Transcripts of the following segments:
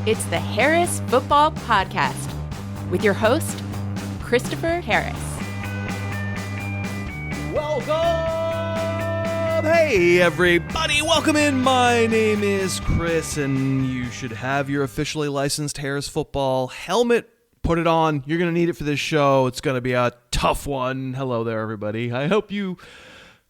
It's the Harris Football Podcast with your host, Christopher Harris. Welcome! Hey, everybody. Welcome in. My name is Chris, and you should have your officially licensed Harris Football helmet. Put it on. You're going to need it for this show. It's going to be a tough one. Hello there, everybody. I hope you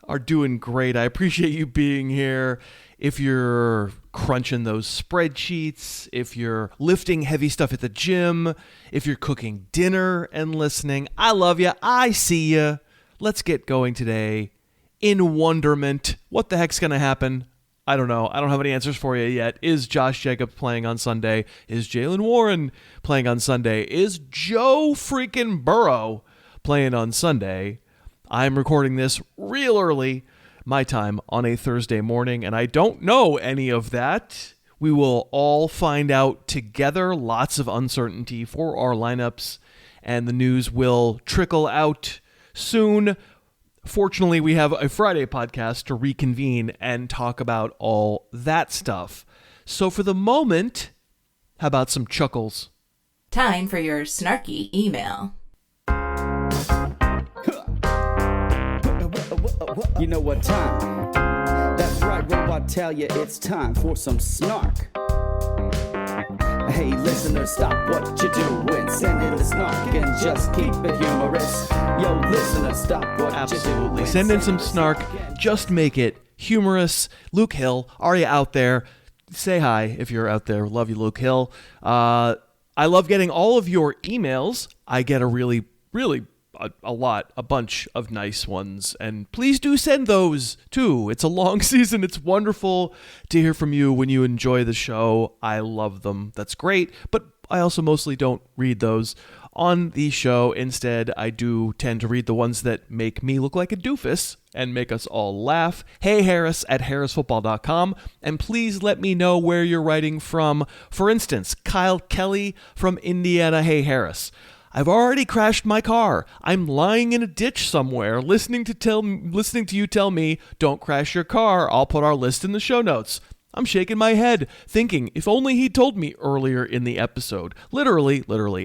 are doing great. I appreciate you being here. If you're crunching those spreadsheets, if you're lifting heavy stuff at the gym, if you're cooking dinner and listening, I love you. I see you. Let's get going today in wonderment. What the heck's going to happen? I don't know. I don't have any answers for you yet. Is Josh Jacobs playing on Sunday? Is Jaylen Warren playing on Sunday? Is Joe freaking Burrow playing on Sunday? I'm recording this real early, my time, on a Thursday morning, and I don't know any of that. We will all find out together. Lots of uncertainty for our lineups, and the news will trickle out soon. Fortunately, we have a Friday podcast to reconvene and talk about all that stuff. So for the moment, how about some chuckles? Time for your snarky email. You know what time? That's right, Robot, tell you it's time for some snark. Hey, listener, stop what you're doing. Send in the snark and just keep it humorous. Yo, listener, stop what you're doing. Absolutely. Send in some snark. Just make it humorous. Luke Hill, are you out there? Say hi if you're out there. Love you, Luke Hill. I love getting all of your emails. I get a bunch of nice ones, and please do send those too. It's a long season. It's wonderful to hear from you when you enjoy the show. I love them. That's great, but I also mostly don't read those on the show. Instead, I do tend to read the ones that make me look like a doofus and make us all laugh. Hey Harris at harrisfootball.com, and please let me know where you're writing from. For instance, Kyle Kelly from Indiana. Hey Harris, I've already crashed my car. I'm lying in a ditch somewhere, listening to you tell me, don't crash your car. I'll put our list in the show notes. I'm shaking my head, thinking, if only he told me earlier in the episode. Literally,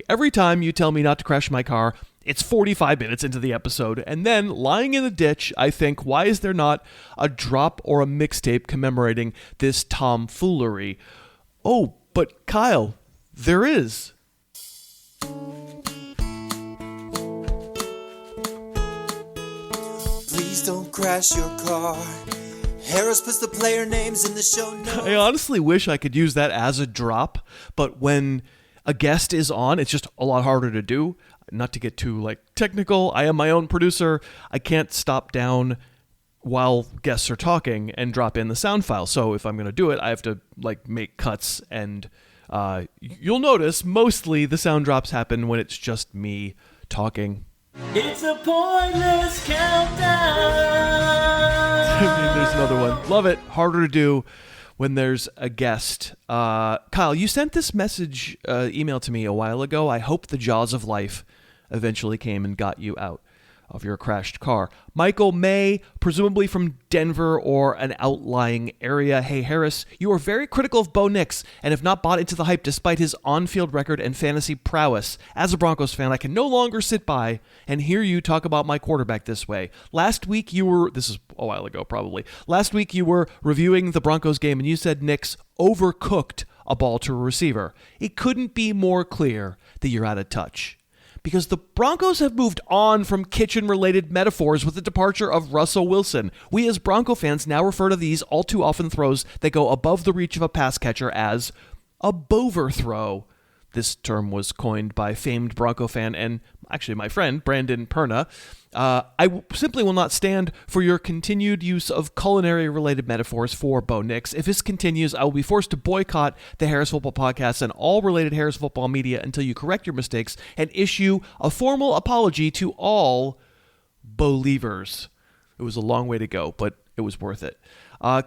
every time you tell me not to crash my car, it's 45 minutes into the episode, and then, lying in the ditch, I think, why is there not a drop or a mixtape commemorating this tomfoolery? Oh, but Kyle, there is. Please don't crash your car. Harris puts the player names in the show notes. I honestly wish I could use that as a drop, but when a guest is on, it's just a lot harder to do. Not to get too technical, I am my own producer. I can't stop down while guests are talking and drop in the sound file. So if I'm going to do it, I have to make cuts, and you'll notice mostly the sound drops happen when it's just me talking. It's a pointless countdown. There's another one. Love it. Harder to do when there's a guest. Kyle, you sent this email to me a while ago. I hope the jaws of life eventually came and got you out of your crashed car. Michael May, presumably from Denver or an outlying area. Hey Harris, you are very critical of Bo Nix and have not bought into the hype despite his on-field record and fantasy prowess. As a Broncos fan, I can no longer sit by and hear you talk about my quarterback this way. Last week this is a while ago probably, last week you were reviewing the Broncos game and you said Nix overcooked a ball to a receiver. It couldn't be more clear that you're out of touch. Because the Broncos have moved on from kitchen-related metaphors with the departure of Russell Wilson. We as Bronco fans now refer to these all too often throws that go above the reach of a pass catcher as a bover throw. This term was coined by famed Bronco fan and actually my friend, Brandon Perna. I simply will not stand for your continued use of culinary-related metaphors for Bo Nix. If this continues, I will be forced to boycott the Harris Football Podcast and all related Harris Football media until you correct your mistakes and issue a formal apology to all Believers. It was a long way to go, but it was worth it.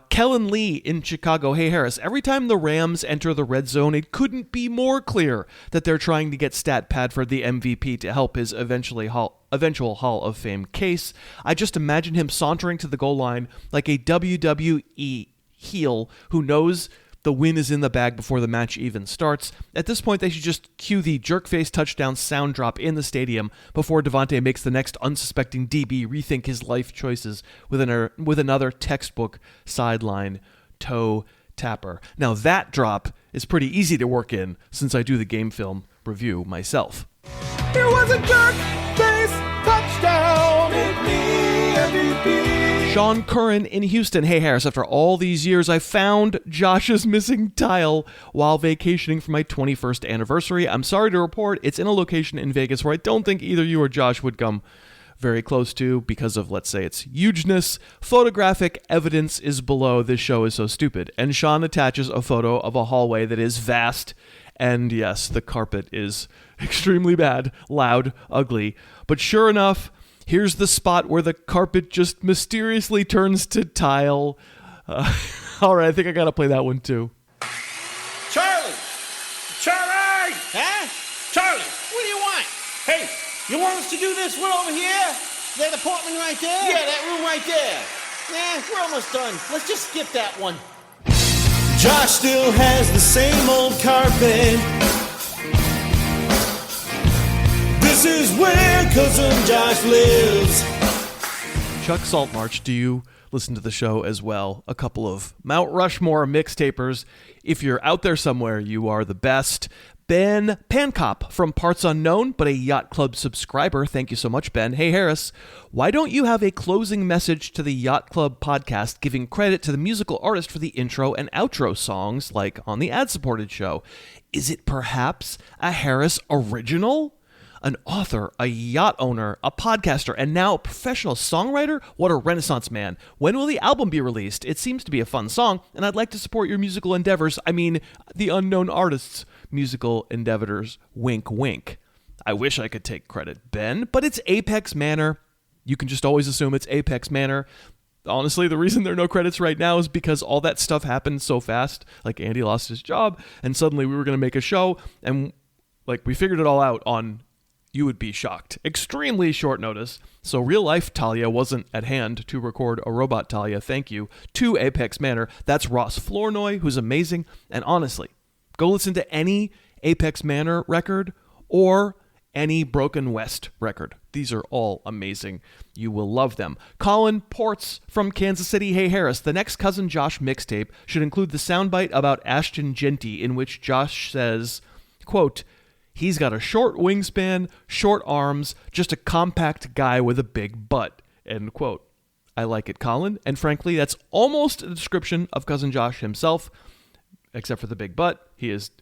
Kellen Lee in Chicago. Hey, Harris, every time the Rams enter the red zone, it couldn't be more clear that they're trying to get Stat Padford the MVP to help his eventual Hall of Fame case. I just imagine him sauntering to the goal line like a WWE heel who knows The win is in the bag before the match even starts. At this point, they should just cue the jerk-face touchdown sound drop in the stadium before Devontae makes the next unsuspecting DB rethink his life choices with another textbook sideline toe tapper. Now that drop is pretty easy to work in since I do the game film review myself. It was a jerk-face touchdown. Make me MVP. Sean Curran in Houston. Hey, Harris, after all these years, I found Josh's missing tile while vacationing for my 21st anniversary. I'm sorry to report it's in a location in Vegas where I don't think either you or Josh would come very close to because of, let's say, its hugeness. Photographic evidence is below. This show is so stupid. And Sean attaches a photo of a hallway that is vast. And yes, the carpet is extremely bad, loud, ugly. But sure enough, here's the spot where the carpet just mysteriously turns to tile. All right, I think I got to play that one too. Charlie! Huh? Charlie, what do you want? Hey, you want us to do this one over here? That apartment right there? Yeah, that room right there. Yeah, we're almost done. Let's just skip that one. Josh still has the same old carpet. This is where Cousin Josh lives. Chuck Saltmarch, do you listen to the show as well? A couple of Mount Rushmore mixtapers. If you're out there somewhere, you are the best. Ben Pancop from Parts Unknown, but a Yacht Club subscriber. Thank you so much, Ben. Hey, Harris, why don't you have a closing message to the Yacht Club podcast giving credit to the musical artist for the intro and outro songs like on the ad-supported show? Is it perhaps a Harris original? An author, a yacht owner, a podcaster, and now a professional songwriter? What a renaissance man. When will the album be released? It seems to be a fun song, and I'd like to support your musical endeavors. I mean, the unknown artist's musical endeavors. Wink, wink. I wish I could take credit, Ben, but it's Apex Manor. You can just always assume it's Apex Manor. Honestly, the reason there are no credits right now is because all that stuff happened so fast. Like, Andy lost his job, and suddenly we were going to make a show, and we figured it all out on, you would be shocked, extremely short notice. So real life Talia wasn't at hand to record a robot Talia. Thank you to Apex Manor. That's Ross Flournoy, who's amazing. And honestly, go listen to any Apex Manor record or any Broken West record. These are all amazing. You will love them. Colin Ports from Kansas City. Hey, Harris, the next Cousin Josh mixtape should include the soundbite about Ashton Genty in which Josh says, quote, "He's got a short wingspan, short arms, just a compact guy with a big butt," end quote. I like it, Colin. And frankly, that's almost a description of Cousin Josh himself, except for the big butt. He is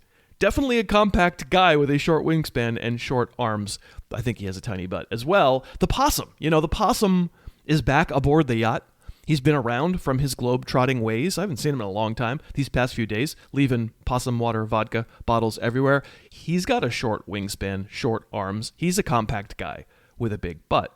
definitely a compact guy with a short wingspan and short arms. I think he has a tiny butt as well. The possum. The possum is back aboard the yacht. He's been around from his globe-trotting ways. I haven't seen him in a long time these past few days, leaving possum water, vodka bottles everywhere. He's got a short wingspan, short arms. He's a compact guy with a big butt.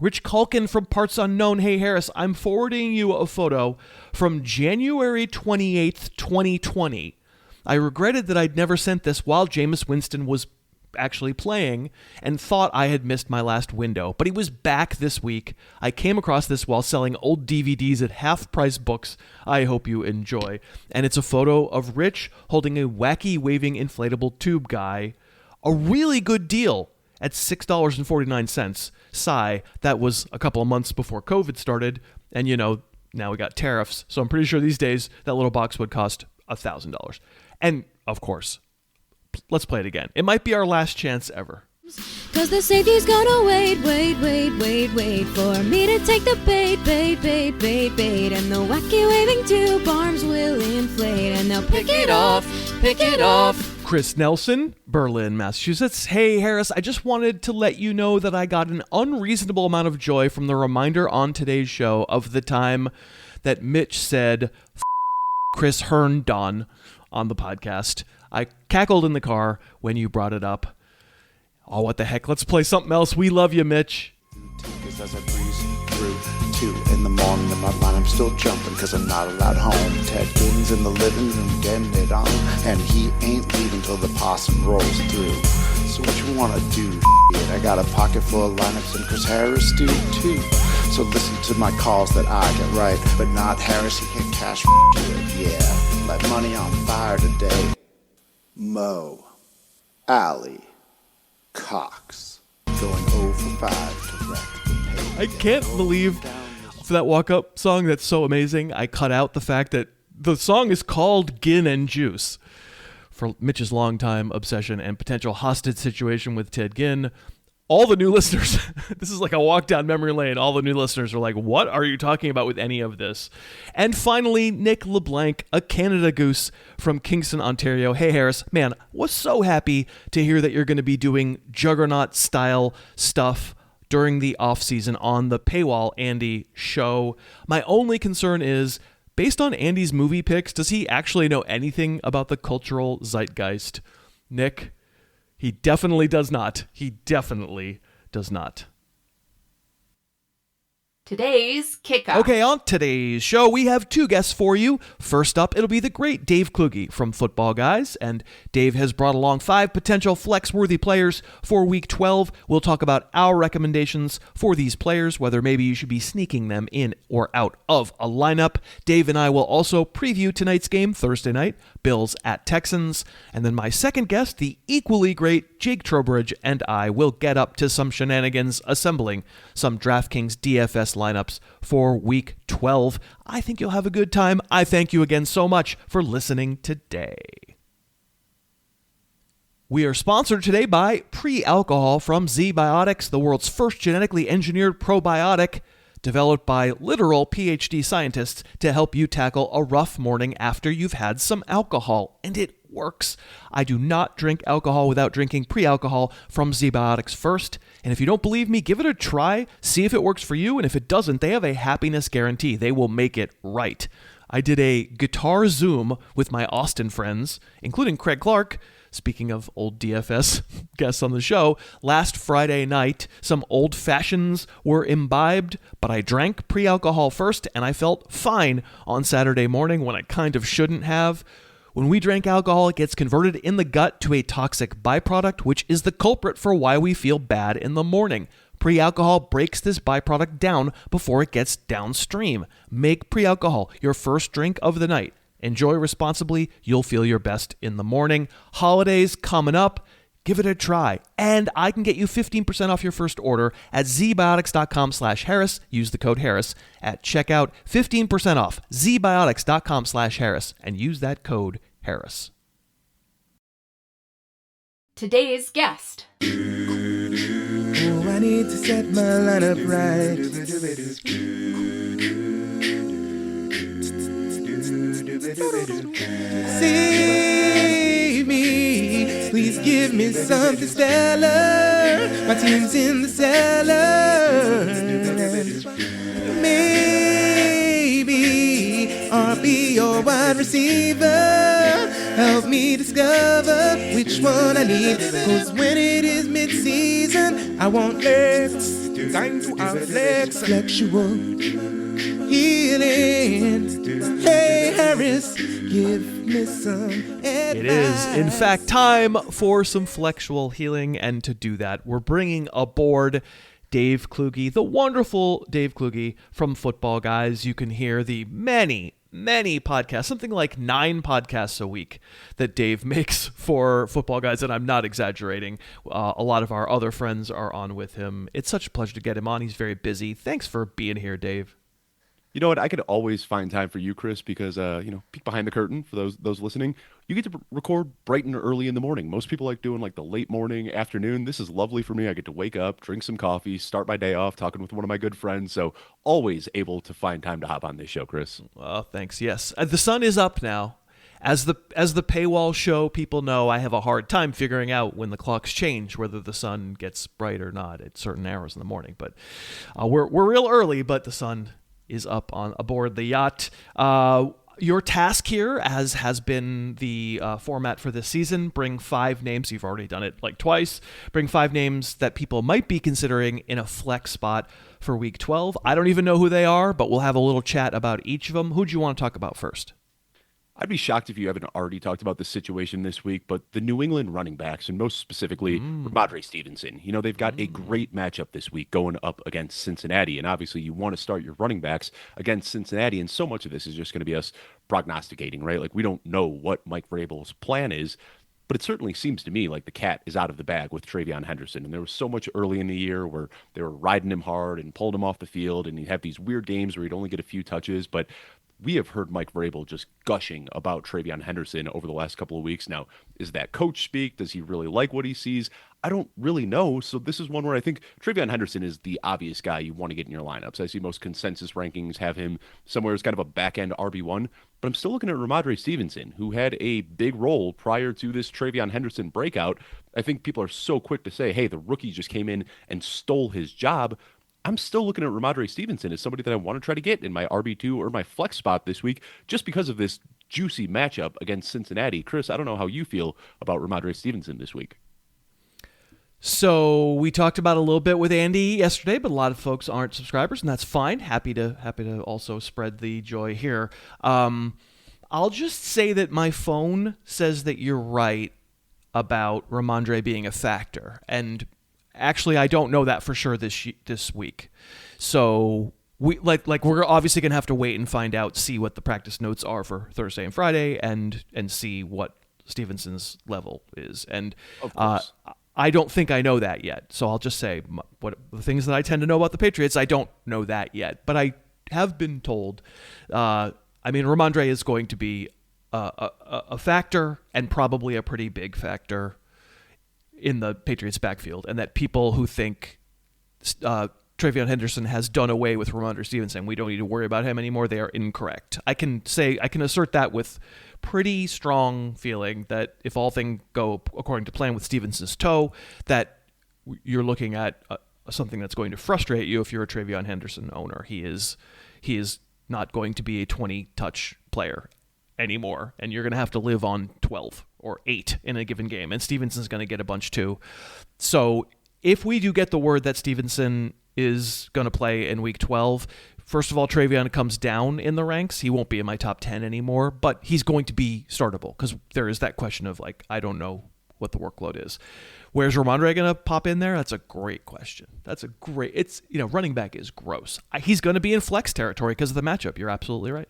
Rich Culkin from Parts Unknown. Hey, Harris, I'm forwarding you a photo from January 28th, 2020. I regretted that I'd never sent this while Jameis Winston was actually playing and thought I had missed my last window, but he was back this week. I came across this while selling old DVDs at half-price books. I hope you enjoy. And it's a photo of Rich holding a wacky waving inflatable tube guy. A really good deal at $6.49. Sigh, that was a couple of months before COVID started, and now we got tariffs, so I'm pretty sure these days that little box would cost $1,000. And of course, let's play it again. It might be our last chance ever. Cause the safety's gonna wait for me to take the bait. And the wacky waving tube arms will inflate and they'll pick it off. Chris Nelson, Berlin, Massachusetts. Hey, Harris, I just wanted to let you know that I got an unreasonable amount of joy from the reminder on today's show of the time that Mitch said Chris Herndon on the podcast. I cackled in the car when you brought it up. Oh, what the heck? Let's play something else. We love you, Mitch. As I breeze through 2 in the morning in my mind, I'm still jumping because I'm not allowed home. Ted Ginn's in the living room getting it on, and he ain't leaving till the possum rolls through. So what you want to do, I got a pocket full of lineups and Chris Harris do too. So listen to my calls that I get right, but not Harris, he can't cash it. Yeah, let money on fire today. Mo, Ali, Cox, going 0 for 5 to wreck the pay. I can't believe for that walk-up song, that's so amazing. I cut out the fact that the song is called Gin and Juice. For Mitch's longtime obsession and potential hostage situation with Ted Ginn, all the new listeners, this is like a walk down memory lane. All the new listeners are like, what are you talking about with any of this? And finally, Nick LeBlanc, a Canada goose from Kingston, Ontario. Hey, Harris, man, was so happy to hear that you're going to be doing Juggernaut-style stuff during the off-season on the Paywall Andy show. My only concern is, based on Andy's movie picks, does he actually know anything about the cultural zeitgeist? Nick, he definitely does not. He definitely does not. Today's kickoff. Okay, on today's show, we have two guests for you. First up, it'll be the great Dave Kluge from Football Guys, and Dave has brought along 5 potential flex-worthy players for Week 12. We'll talk about our recommendations for these players, whether maybe you should be sneaking them in or out of a lineup. Dave and I will also preview tonight's game, Thursday night, Bills at Texans, and then my second guest, the equally great Jake Trowbridge, and I will get up to some shenanigans assembling some DraftKings DFS lineups for Week 12. I think you'll have a good time. I thank you again so much for listening today. We are sponsored today by Pre-Alcohol from Z-Biotics, the world's first genetically engineered probiotic, developed by literal PhD scientists to help you tackle a rough morning after you've had some alcohol. And it works. I do not drink alcohol without drinking Pre-Alcohol from Z-Biotics first. And if you don't believe me, give it a try. See if it works for you. And if it doesn't, they have a happiness guarantee. They will make it right. I did a guitar Zoom with my Austin friends, including Craig Clark. Speaking of old DFS guests on the show, last Friday night, some old fashions were imbibed, but I drank Pre-Alcohol first, and I felt fine on Saturday morning when I kind of shouldn't have. When we drink alcohol, it gets converted in the gut to a toxic byproduct, which is the culprit for why we feel bad in the morning. Pre-Alcohol breaks this byproduct down before it gets downstream. Make Pre-Alcohol your first drink of the night. Enjoy responsibly. You'll feel your best in the morning. Holidays coming up. Give it a try. And I can get you 15% off your first order at zbiotics.com/Harris. Use the code Harris at checkout. 15% off. zbiotics.com/Harris. And use that code Harris. Today's guest. Oh, I need to set my lineup right. Save me, please give me something stellar. My team's in the cellar. Maybe RB or wide receiver. Help me discover which one I need. Cause when it is mid-season, I want legs. Time to our flex. FLEXUAL healing. Hey Harris, give me some advice. It is, in fact, time for some FLEXUAL healing, and to do that, we're bringing aboard Dave Kluge, the wonderful Dave Kluge from Football Guys. You can hear the many podcasts, something like 9 podcasts a week that Dave makes for Football Guys, and I'm not exaggerating. A lot of our other friends are on with him. It's such a pleasure to get him on. He's very busy. Thanks for being here, Dave. You know what? I could always find time for you, Chris, because, peek behind the curtain for those listening. You get to record bright and early in the morning. Most people like doing like the late morning, afternoon. This is lovely for me. I get to wake up, drink some coffee, start my day off talking with one of my good friends. So always able to find time to hop on this show, Chris. Well, thanks. Yes. The sun is up now. As the Paywall show people know, I have a hard time figuring out when the clocks change, whether the sun gets bright or not at certain hours in the morning. But we're real early, but the sun is up on aboard the yacht. Your task here, as has been the format for this season, bring 5 names. You've already done it like twice. Bring 5 names that people might be considering in a flex spot for Week 12. I don't even know who they are, but we'll have a little chat about each of them. Who do you want to talk about first? I'd be shocked if you haven't already talked about the situation this week, but the New England running backs, and most specifically Rhamondre Stevenson, they've got a great matchup this week going up against Cincinnati. And obviously you want to start your running backs against Cincinnati. And so much of this is just going to be us prognosticating, right? Like we don't know what Mike Vrabel's plan is, but it certainly seems to me like the cat is out of the bag with TreVeyon Henderson. And there was so much early in the year where they were riding him hard and pulled him off the field. And he'd have these weird games where he'd only get a few touches, but we have heard Mike Vrabel just gushing about TreVeyon Henderson over the last couple of weeks. Now, is that coach speak? Does he really like what he sees? I don't really know. So this is one where I think TreVeyon Henderson is the obvious guy you want to get in your lineups. I see most consensus rankings have him somewhere as kind of a back-end RB1, but I'm still looking at Rhamondre Stevenson, who had a big role prior to this TreVeyon Henderson breakout. I think people are so quick to say, hey, the rookie just came in and stole his job. I'm still looking at Rhamondre Stevenson as somebody that I want to try to get in my RB2 or my flex spot this week just because of this juicy matchup against Cincinnati. Chris, I don't know how you feel about Rhamondre Stevenson this week. So we talked about a little bit with Andy yesterday, but a lot of folks aren't subscribers, and that's fine. Happy to also spread the joy here. I'll just say that my phone says that you're right about Rhamondre being a factor, and actually, I don't know that for sure this week. So we're obviously gonna have to wait and find out, see what the practice notes are for Thursday and Friday, and see what Stevenson's level is. And I don't think I know that yet. So I'll just say what the things that I tend to know about the Patriots. I don't know that yet, but I have been told. Rhamondre is going to be a factor, and probably a pretty big factor in the Patriots backfield, and that people who think TreVeyon Henderson has done away with Rhamondre Stevenson, we don't need to worry about him anymore, they are incorrect. I can assert that with pretty strong feeling that if all things go according to plan with Stevenson's toe, that you're looking at something that's going to frustrate you if you're a TreVeyon Henderson owner. He is not going to be a 20-touch player anymore, and you're going to have to live on 12 or 8 in a given game, and Stevenson's going to get a bunch too. So if we do get the word that Stevenson is going to play in week 12, first of all, TreVeyon comes down in the ranks. He won't be in my top 10 anymore, but he's going to be startable because there is that question of I don't know what the workload is. Where's Rhamondre going to pop in there? That's a great question. Running back is gross. He's going to be in flex territory because of the matchup. You're absolutely right.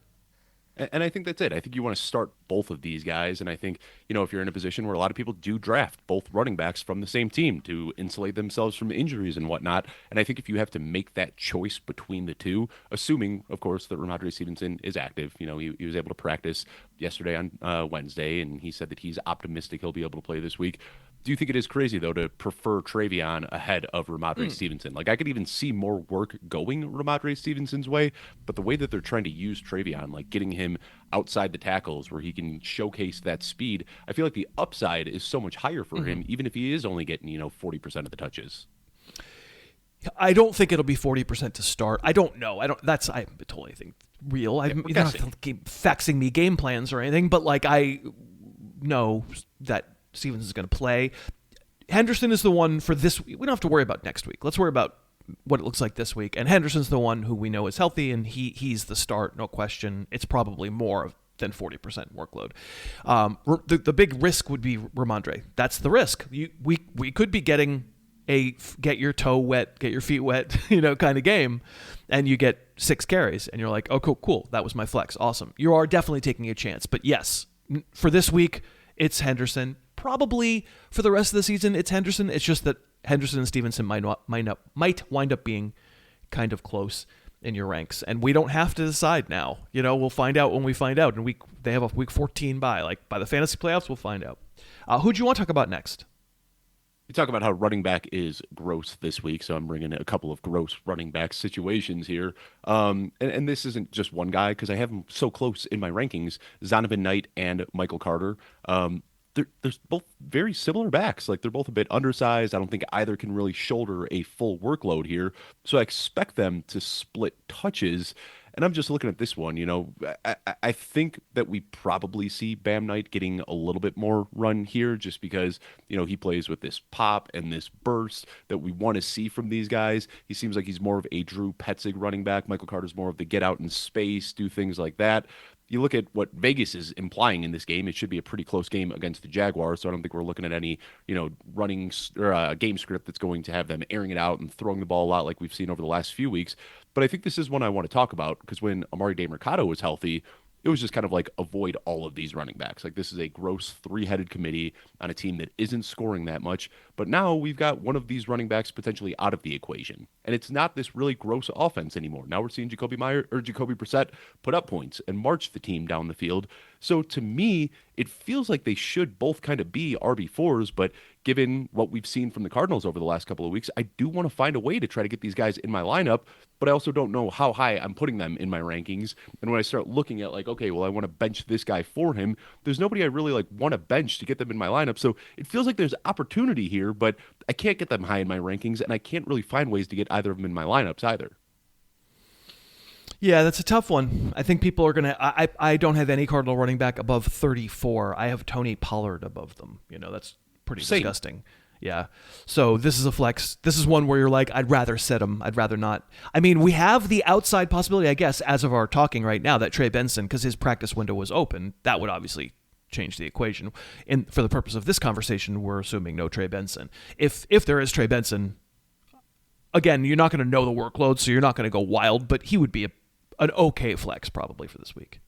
And I think that's it. I think you want to start both of these guys. And I think, if you're in a position where a lot of people do draft both running backs from the same team to insulate themselves from injuries and whatnot. And I think if you have to make that choice between the two, assuming, of course, that Rhamondre Stevenson is active, he was able to practice yesterday on Wednesday, and he said that he's optimistic he'll be able to play this week. Do you think it is crazy, though, to prefer TreVeyon ahead of Rhamondre Stevenson? I could even see more work going Rhamondre Stevenson's way, but the way that they're trying to use TreVeyon, getting him outside the tackles where he can showcase that speed, I feel like the upside is so much higher for him, even if he is only getting, 40% of the touches. I don't think it'll be 40% to start. I don't know. I totally think real. You don't have to keep faxing me game plans or anything, but I know that Stevens is going to play. Henderson is the one for this week. We don't have to worry about next week. Let's worry about what it looks like this week. And Henderson's the one who we know is healthy, and he's the start, no question. It's probably more than 40% workload. The big risk would be Rhamondre. That's the risk. We could be getting a get your toe wet, get your feet wet, kind of game, and you get 6 carries, and you're like, oh, cool. That was my flex. Awesome. You are definitely taking a chance. But yes, for this week, it's Henderson. Probably for the rest of the season, it's Henderson. It's just that Henderson and Stevenson might wind up being kind of close in your ranks, and we don't have to decide now. We'll find out when we find out. And they have a week 14 bye. By the fantasy playoffs, we'll find out. Who do you want to talk about next? We talk about how running back is gross this week, so I'm bringing a couple of gross running back situations here. And this isn't just one guy because I have them so close in my rankings: Zonovan Knight and Michael Carter. They're both very similar backs. They're both a bit undersized. I don't think either can really shoulder a full workload here. So I expect them to split touches. And I'm just looking at this one, I think that we probably see Bam Knight getting a little bit more run here just because, he plays with this pop and this burst that we want to see from these guys. He seems like he's more of a Drew Petzig running back. Michael Carter's more of the get out in space, do things like that. you look at what Vegas is implying in this game, it should be a pretty close game against the Jaguars. So I don't think we're looking at any, running or game script that's going to have them airing it out and throwing the ball a lot like we've seen over the last few weeks. But I think this is one I want to talk about because when Amari DeMercado was healthy, it was just kind of like avoid all of these running backs. Like this is a gross three-headed committee on a team that isn't scoring that much. But now we've got one of these running backs potentially out of the equation. And it's not this really gross offense anymore. Now we're seeing Jacoby Brissett put up points and march the team down the field. So to me, it feels like they should both kind of be RB4s, but given what we've seen from the Cardinals over the last couple of weeks, I do want to find a way to try to get these guys in my lineup, but I also don't know how high I'm putting them in my rankings. And when I start looking at like, okay, well, I want to bench this guy for him, there's nobody I really like want to bench to get them in my lineup. So it feels like there's opportunity here, but I can't get them high in my rankings, and I can't really find ways to get either of them in my lineups either. Yeah, that's a tough one. I think people are going to... I don't have any Cardinal running back above 34. I have Tony Pollard above them. That's pretty disgusting. Yeah. So this is a flex. This is one where you're like, I'd rather set him. I'd rather not. I mean, we have the outside possibility, I guess, as of our talking right now, that Trey Benson, because his practice window was open, that would obviously change the equation. And for the purpose of this conversation, we're assuming no Trey Benson. If there is Trey Benson, again, you're not going to know the workload, so you're not going to go wild, but he would be an okay flex probably for this week.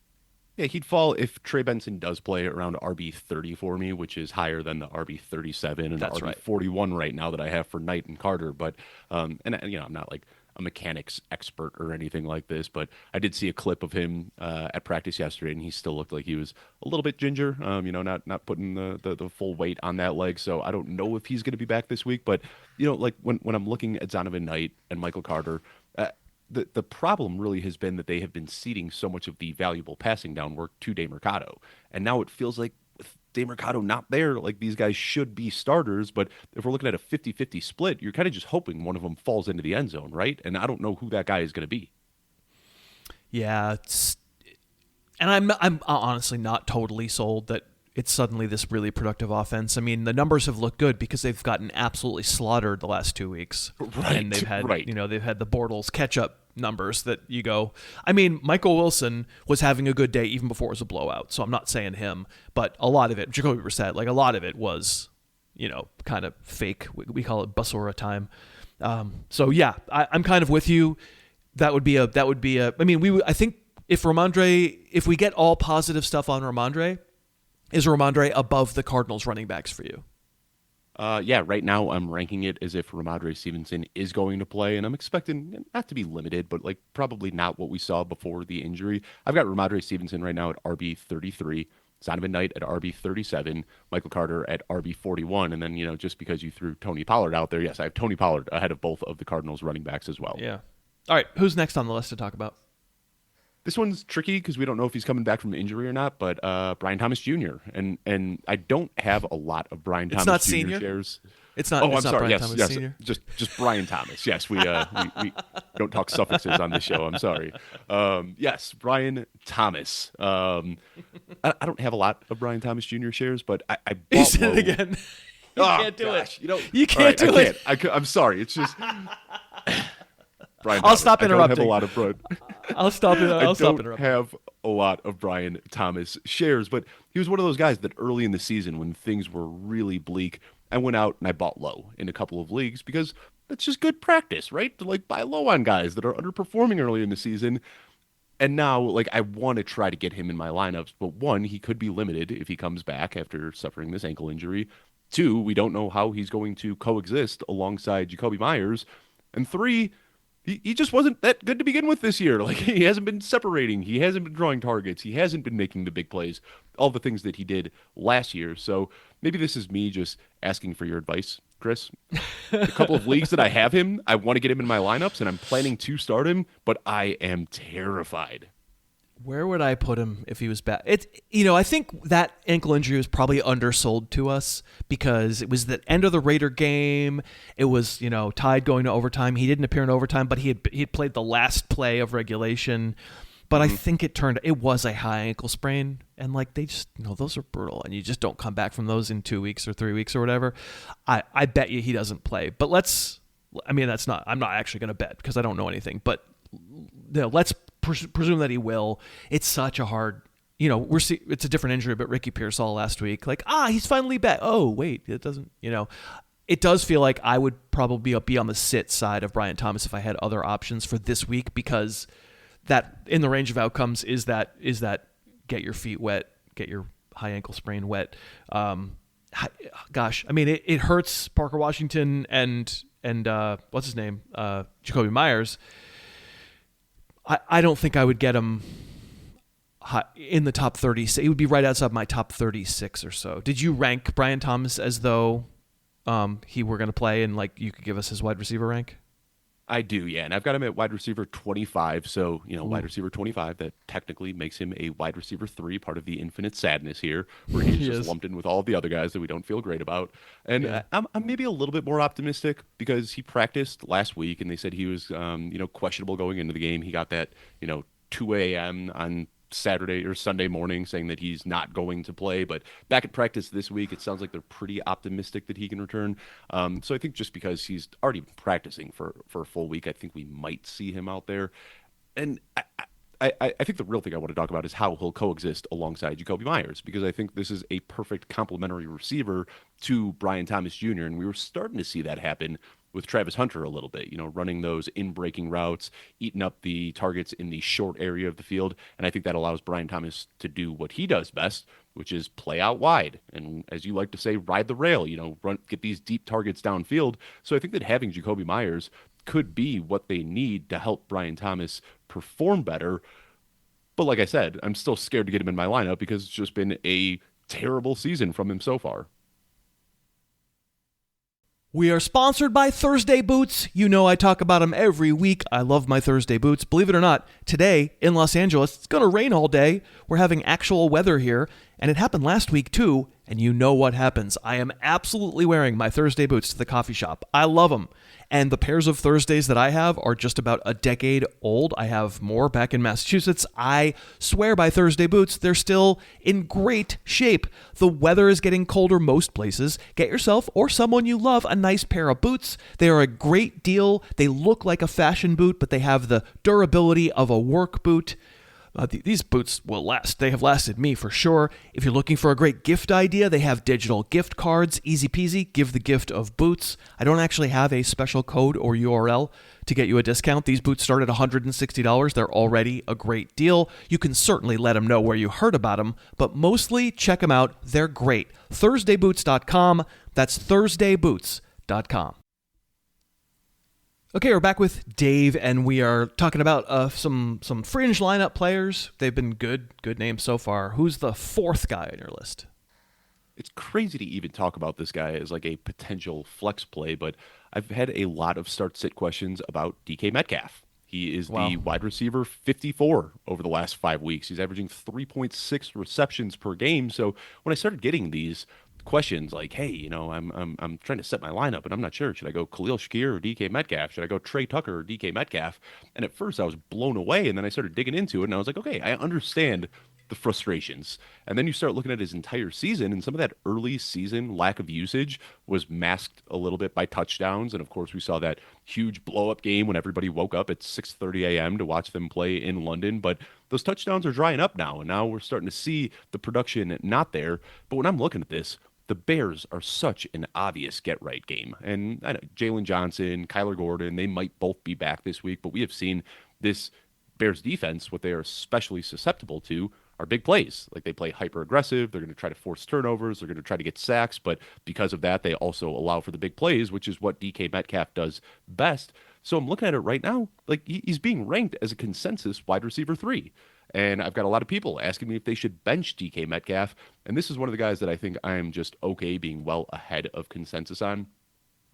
Yeah, he'd fall if Trey Benson does play around RB30 for me, which is higher than the RB37 and the RB41 right now that I have for Knight and Carter. But I'm not like a mechanics expert or anything like this, but I did see a clip of him at practice yesterday, and he still looked like he was a little bit ginger. Not putting the full weight on that leg. So I don't know if he's going to be back this week. But like when I'm looking at Zonovan Knight and Michael Carter. The problem really has been that they have been ceding so much of the valuable passing down work to DeMercado. And now it feels like with DeMercado not there, like these guys should be starters. But if we're looking at a 50-50 split, you're kind of just hoping one of them falls into the end zone, right? And I don't know who that guy is going to be. Yeah. And I'm honestly not totally sold that it's suddenly this really productive offense. I mean, the numbers have looked good because they've gotten absolutely slaughtered the last 2 weeks. Right. And they've had, they've had the Bortles catch-up numbers that you go, I mean, Michael Wilson was having a good day even before it was a blowout. So I'm not saying him, but a lot of it, Jacoby Brissett, like a lot of it was, kind of fake. We call it Basura time. So yeah, I'm kind of with you. I think if we get all positive stuff on Rhamondre, is Rhamondre above the Cardinals running backs for you? Yeah, right now I'm ranking it as if Rhamondre Stevenson is going to play, and I'm expecting not to be limited, but like probably not what we saw before the injury. I've got Rhamondre Stevenson right now at RB33, Zonovan Knight at RB37, Michael Carter at RB41, and then, just because you threw Tony Pollard out there, yes, I have Tony Pollard ahead of both of the Cardinals running backs as well. Yeah. All right, who's next on the list to talk about? This one's tricky because we don't know if he's coming back from injury or not, but Brian Thomas Jr. And I don't have a lot of Brian Thomas Jr. shares. It's not. Oh, I'm sorry. Brian Yes, Thomas yes. Senior? Just Brian Thomas. Yes, we don't talk suffixes on this show. I'm sorry. Yes, Brian Thomas. I don't have a lot of Brian Thomas Jr. shares, but I bought you said it again. You can't do it. You can't do it. I'm sorry. It's just. Brian I'll stop interrupting. I don't have a lot of Brian. I'll stop interrupting. I don't have a lot of Brian Thomas shares, but he was one of those guys that early in the season when things were really bleak, I went out and I bought low in a couple of leagues because that's just good practice, right? To like buy low on guys that are underperforming early in the season. And now, I want to try to get him in my lineups, but one, he could be limited if he comes back after suffering this ankle injury. Two, we don't know how he's going to coexist alongside Jacoby Myers. And three, he just wasn't that good to begin with this year. He hasn't been separating. He hasn't been drawing targets. He hasn't been making the big plays, all the things that he did last year. So maybe this is me just asking for your advice, Chris. A couple of leagues that I have him, I want to get him in my lineups, and I'm planning to start him, but I am terrified. Where would I put him if he was back? I think that ankle injury was probably undersold to us because it was the end of the Raider game. It was, tied going to overtime. He didn't appear in overtime, but he had played the last play of regulation. But I think it was a high ankle sprain, and they just, those are brutal, and you just don't come back from those in 2 weeks or 3 weeks or whatever. I bet you he doesn't play. But I'm not actually going to bet because I don't know anything. But let's presume that he will. It's such a hard it's a different injury, but Ricky Pearsall last week, like, he's finally back. Oh, wait, it doesn't, it does feel like I would probably be on the sit side of Brian Thomas if I had other options for this week, because that in the range of outcomes is that get your feet wet, get your high ankle sprain wet. Gosh, I mean, it hurts Parker Washington and what's his name? Jacoby Myers. I don't think I would get him in the top 30. It would be right outside my top 36 or so. Did you rank Brian Thomas as though he were going to play, and like you could give us his wide receiver rank? I do, yeah. And I've got him at wide receiver 25. So, wide receiver 25, that technically makes him a wide receiver 3, part of the infinite sadness here, where he's just lumped in with all the other guys that we don't feel great about. And I'm maybe a little bit more optimistic because he practiced last week and they said he was, questionable going into the game. He got that, 2 a.m. on Saturday or Sunday morning saying that he's not going to play, but back at practice this week, it sounds like they're pretty optimistic that he can return. So I think just because he's already practicing for a full week, I think we might see him out there. And I think the real thing I want to talk about is how he'll coexist alongside Jacoby Myers, because I think this is a perfect complementary receiver to Brian Thomas Jr. And we were starting to see that happen with Travis Hunter a little bit, running those in-breaking routes, eating up the targets in the short area of the field. And I think that allows Brian Thomas to do what he does best, which is play out wide. And as you like to say, ride the rail, get these deep targets downfield. So I think that having Jacoby Myers could be what they need to help Brian Thomas perform better. But like I said, I'm still scared to get him in my lineup because it's just been a terrible season from him so far. We are sponsored by Thursday Boots. I talk about them every week. I love my Thursday boots. Believe it or not, today in Los Angeles, it's going to rain all day. We're having actual weather here, and it happened last week too, and you know what happens. I am absolutely wearing my Thursday boots to the coffee shop. I love them. And the pairs of Thursdays that I have are just about a decade old. I have more back in Massachusetts. I swear by Thursday boots. They're still in great shape. The weather is getting colder most places. Get yourself or someone you love a nice pair of boots. They are a great deal. They look like a fashion boot, but they have the durability of a work boot. These boots will last. They have lasted me for sure. If you're looking for a great gift idea, they have digital gift cards. Easy peasy. Give the gift of boots. I don't actually have a special code or URL to get you a discount. These boots start at $160. They're already a great deal. You can certainly let them know where you heard about them, but mostly check them out. They're great. ThursdayBoots.com. That's ThursdayBoots.com. Okay, we're back with Dave, and we are talking about some fringe lineup players. They've been good names so far. Who's the fourth guy on your list? It's crazy to even talk about this guy as like a potential flex play, but I've had a lot of start-sit questions about DK Metcalf. He is the wide receiver 54 over the last 5 weeks. He's averaging 3.6 receptions per game. So when I started getting these questions like, hey, I'm trying to set my lineup and I'm not sure. Should I go Khalil Shakir or DK Metcalf? Should I go Trey Tucker or DK Metcalf? And at first I was blown away, and then I started digging into it and I was like, okay, I understand the frustrations. And then you start looking at his entire season, and some of that early season lack of usage was masked a little bit by touchdowns. And of course we saw that huge blow up game when everybody woke up at 6:30 a.m. to watch them play in London. But those touchdowns are drying up now, and now we're starting to see the production not there. But when I'm looking at this, the Bears are such an obvious get-right game. And I know Jalen Johnson, Kyler Gordon, they might both be back this week, but we have seen this Bears defense, what they are especially susceptible to are big plays. Like, they play hyper-aggressive, they're going to try to force turnovers, they're going to try to get sacks, but because of that, they also allow for the big plays, which is what DK Metcalf does best. So I'm looking at it right now, like, he's being ranked as a consensus wide receiver 3. And I've got a lot of people asking me if they should bench DK Metcalf. And this is one of the guys that I think I'm just okay being well ahead of consensus on,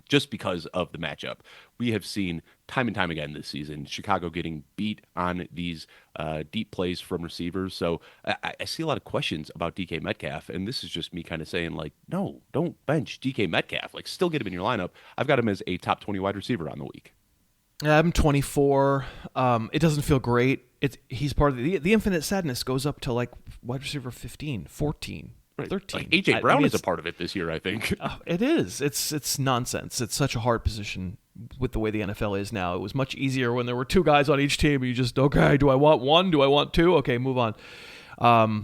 just because of the matchup. We have seen time and time again this season, Chicago getting beat on these deep plays from receivers. So I see a lot of questions about DK Metcalf. And this is just me kind of saying, like, no, don't bench DK Metcalf. Like, still get him in your lineup. I've got him as a top 20 wide receiver on the week. I'm 24. It doesn't feel great. He's part of the infinite sadness goes up to like wide receiver 15, 14, 13. Like AJ Brown is a part of it this year, I think. It is. It's nonsense. It's such a hard position with the way the NFL is now. It was much easier when there were two guys on each team. You just, okay, do I want one? Do I want two? Okay, move on. I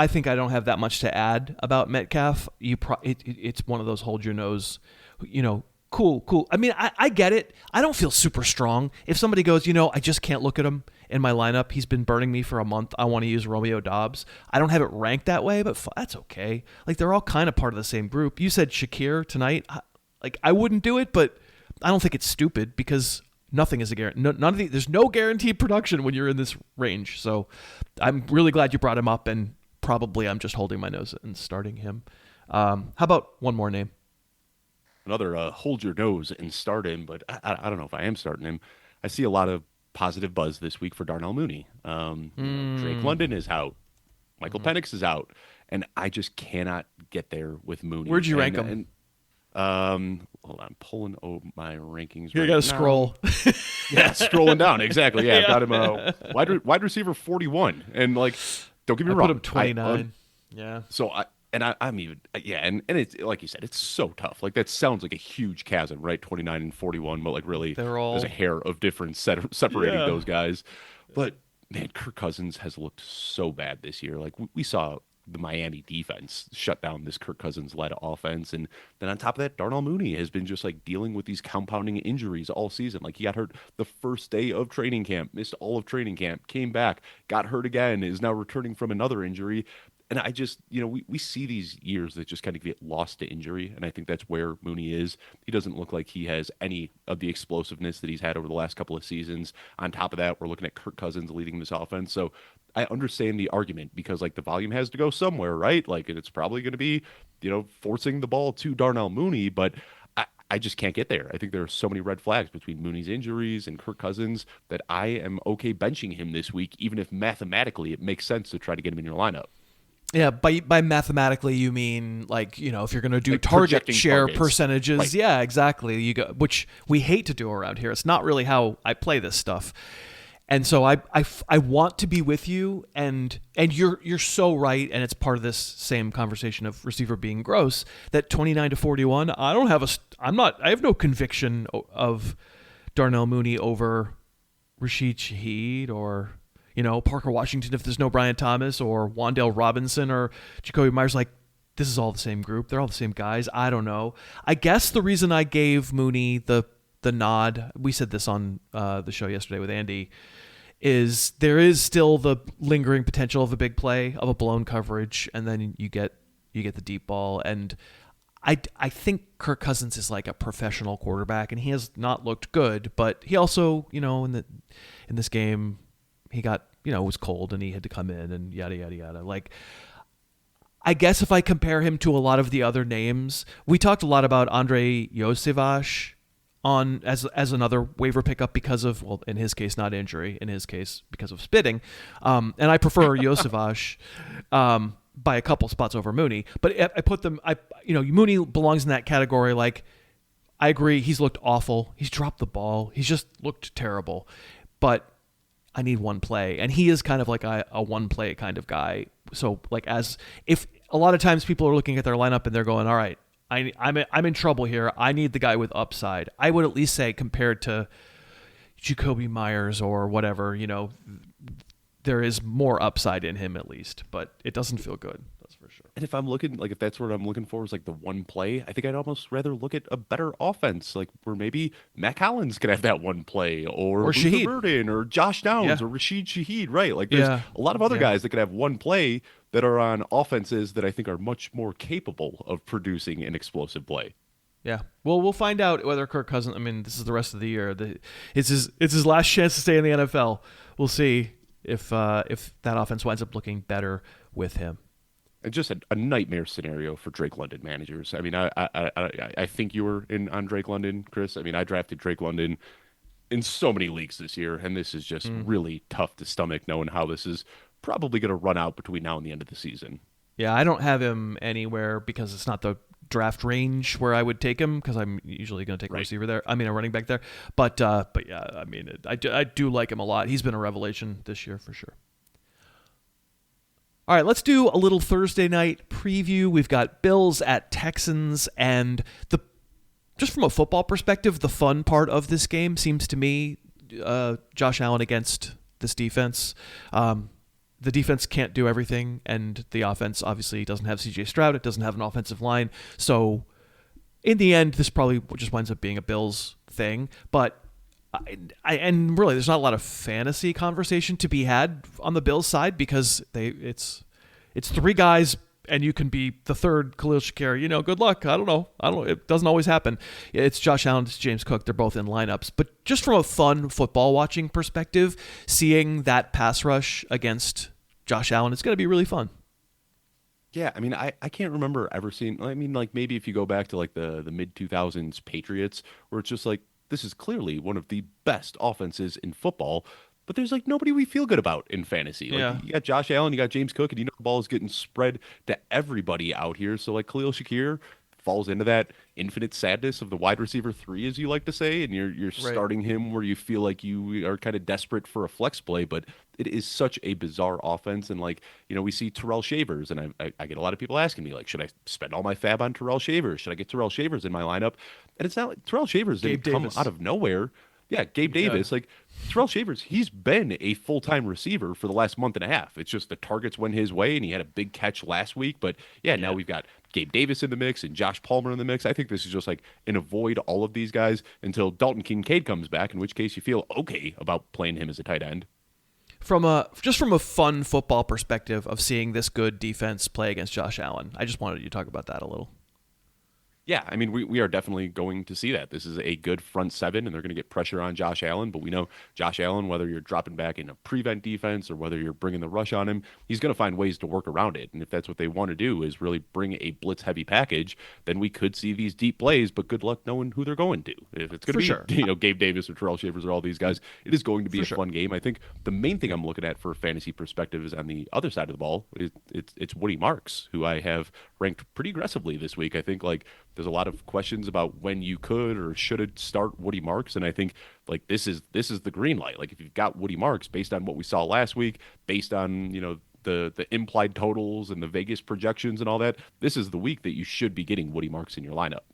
think I don't have that much to add about Metcalf. It's one of those hold your nose, cool. I mean, I get it. I don't feel super strong. If somebody goes, I just can't look at him in my lineup. He's been burning me for a month. I want to use Romeo Doubs. I don't have it ranked that way, but that's okay. Like, they're all kind of part of the same group. You said Shakir tonight. Like, I wouldn't do it, but I don't think it's stupid because nothing is a guarantee. There's no guaranteed production when you're in this range. So I'm really glad you brought him up, and probably I'm just holding my nose and starting him. How about one more name? Another hold your nose and start him, but I don't know if I am starting him. I see a lot of positive buzz this week for Darnell Mooney. Drake London is out. Michael Penix is out. And I just cannot get there with Mooney. Where'd you rank him? Hold on, I'm pulling my rankings. You got to scroll. Yeah, scrolling down. Exactly. Yeah, I've got him wide receiver 41. And, like, don't get me wrong. I put him 29. So I'm even, and it's like you said, it's so tough. Like, that sounds like a huge chasm, right? 29 and 41, but like really, there's a hair of difference separating those guys. But man, Kirk Cousins has looked so bad this year. Like, we saw the Miami defense shut down this Kirk Cousins-led offense, and then on top of that, Darnell Mooney has been just like dealing with these compounding injuries all season. Like, he got hurt the first day of training camp, missed all of training camp, came back, got hurt again, is now returning from another injury. And I just, we see these years that just kind of get lost to injury, and I think that's where Mooney is. He doesn't look like he has any of the explosiveness that he's had over the last couple of seasons. On top of that, we're looking at Kirk Cousins leading this offense. So I understand the argument because, like, the volume has to go somewhere, right? Like, it's probably going to be, forcing the ball to Darnell Mooney, but I just can't get there. I think there are so many red flags between Mooney's injuries and Kirk Cousins that I am okay benching him this week, even if mathematically it makes sense to try to get him in your lineup. Yeah, by mathematically you mean, like, if you're going to do like target share targets. percentages. Right. Yeah, exactly. Which we hate to do around here. It's not really how I play this stuff. And so I want to be with you, and you're so right, and it's part of this same conversation of receiver being gross, that 29 to 41, I have no conviction of Darnell Mooney over Rashid Shaheed or Parker Washington if there's no Brian Thomas, or Wan'Dale Robinson or Jacoby Myers. Like, this is all the same group. They're all the same guys. I don't know. I guess the reason I gave Mooney the nod, we said this on the show yesterday with Andy, is there is still the lingering potential of a big play, of a blown coverage, and then you get the deep ball. And I think Kirk Cousins is like a professional quarterback, and he has not looked good, but he also, in this game, he got, it was cold and he had to come in and yada, yada, yada. Like, I guess if I compare him to a lot of the other names, we talked a lot about Andre Iosivas as another waiver pickup because of, well, in his case, not injury, in his case, because of spitting. And I prefer Iosivas by a couple spots over Mooney. But I put them, Mooney belongs in that category. Like, I agree, he's looked awful. He's dropped the ball. He's just looked terrible. But I need one play, and he is kind of like a one play kind of guy. So, like, if a lot of times people are looking at their lineup and they're going, all right, I'm in trouble here. I need the guy with upside. I would at least say compared to Jacoby Myers or whatever, there is more upside in him at least, but it doesn't feel good. That's for sure. And if I'm looking, like, if that's what I'm looking for is like the one play, I think I'd almost rather look at a better offense, like where maybe Matt Collins could have that one play, or Shaheed Burden, or Josh Downs, or Rashid Shaheed, right? Like, there's a lot of other guys that could have one play that are on offenses that I think are much more capable of producing an explosive play. Yeah. Well, we'll find out whether Kirk Cousins, I mean, this is the rest of the year. It's his last chance to stay in the NFL. We'll see if that offense winds up looking better with him. And just a nightmare scenario for Drake London managers. I mean, I think you were in on Drake London, Chris. I mean, I drafted Drake London in so many leagues this year, and this is just really tough to stomach, knowing how this is probably going to run out between now and the end of the season. Yeah, I don't have him anywhere because it's not the draft range where I would take him, because I'm usually going to take a receiver there. I mean, a running back there. But yeah, I mean, I do like him a lot. He's been a revelation this year for sure. All right, let's do a little Thursday night preview. We've got Bills at Texans, and just from a football perspective, the fun part of this game seems to me Josh Allen against this defense. the defense can't do everything, and the offense obviously doesn't have C.J. Stroud. It doesn't have an offensive line. So in the end, this probably just winds up being a Bills thing. But and really, there's not a lot of fantasy conversation to be had on the Bills side because it's three guys, and you can be the third Khalil Shakir. Good luck. I don't know. It doesn't always happen. It's Josh Allen, it's James Cook. They're both in lineups. But just from a fun football watching perspective, seeing that pass rush against Josh Allen, it's going to be really fun. Yeah, I mean, I can't remember ever seeing, like maybe if you go back to like the mid-2000s Patriots, where it's just like, this is clearly one of the best offenses in football, but there's like nobody we feel good about in fantasy. Like you got Josh Allen, you got James Cook, and the ball is getting spread to everybody out here. So like Khalil Shakir falls into that infinite sadness of the wide receiver 3, as you like to say, and you're starting him where you feel like you are kind of desperate for a flex play, but it is such a bizarre offense. And like, we see Terrell Shavers, and I get a lot of people asking me, like, should I spend all my fab on Terrell Shavers? Should I get Terrell Shavers in my lineup? And it's not like Terrell Shavers didn't come out of nowhere. Yeah, Gabe Davis, like Terrell Shavers, he's been a full-time receiver for the last month and a half. It's just the targets went his way, and he had a big catch last week. But now we've got Gabe Davis in the mix and Josh Palmer in the mix. I think this is just like an avoid all of these guys until Dalton Kincaid comes back, in which case you feel okay about playing him as a tight end. From a fun football perspective of seeing this good defense play against Josh Allen, I just wanted you to talk about that a little. Yeah, I mean, we are definitely going to see that. This is a good front seven, and they're going to get pressure on Josh Allen. But we know Josh Allen, whether you're dropping back in a prevent defense or whether you're bringing the rush on him, he's going to find ways to work around it. And if that's what they want to do is really bring a blitz-heavy package, then we could see these deep plays, but good luck knowing who they're going to. If it's going to be Gabe Davis or Terrell Shavers or all these guys, it is going to be a fun game. I think the main thing I'm looking at for a fantasy perspective is on the other side of the ball. It's Woody Marks, who I have ranked pretty aggressively this week. I think like there's a lot of questions about when you could or should start Woody Marks, and I think like this is the green light. Like if you've got Woody Marks, based on what we saw last week, based on the implied totals and the Vegas projections and all that, this is the week that you should be getting Woody Marks in your lineup.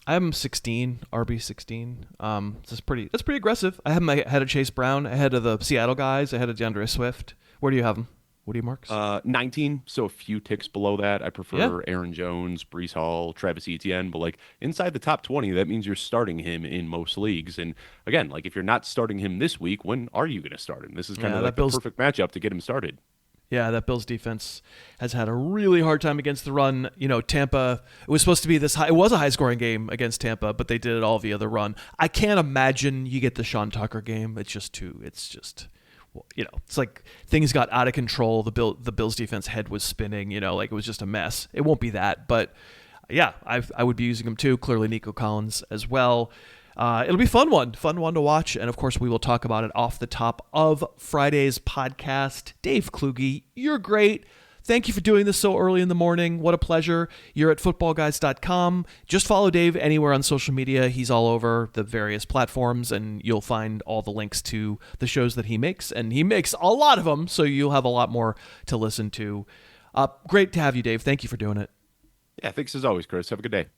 I'm 16, RB 16. That's pretty aggressive. I have him ahead of Chase Brown, ahead of the Seattle guys, ahead of DeAndre Swift. Where do you have him? Woody Marks? 19, so a few ticks below that. I prefer Aaron Jones, Breece Hall, Travis Etienne, but like inside the top 20, that means you're starting him in most leagues. And again, like if you're not starting him this week, when are you going to start him? This is kind of like the perfect matchup to get him started. Yeah, that Bills defense has had a really hard time against the run. Tampa, it was supposed to be it was a high-scoring game against Tampa, but they did it all via the run. I can't imagine you get the Sean Tucker game. It's like things got out of control. The Bills defense head was spinning, like it was just a mess. It won't be that, but yeah, I would be using him too. Clearly Nico Collins as well. It'll be fun one to watch. And of course we will talk about it off the top of Friday's podcast. Dave Kluge, you're great. Thank you for doing this so early in the morning. What a pleasure. You're at footballguys.com. Just follow Dave anywhere on social media. He's all over the various platforms, and you'll find all the links to the shows that he makes. And he makes a lot of them, so you'll have a lot more to listen to. Great to have you, Dave. Thank you for doing it. Yeah, thanks as always, Chris. Have a good day.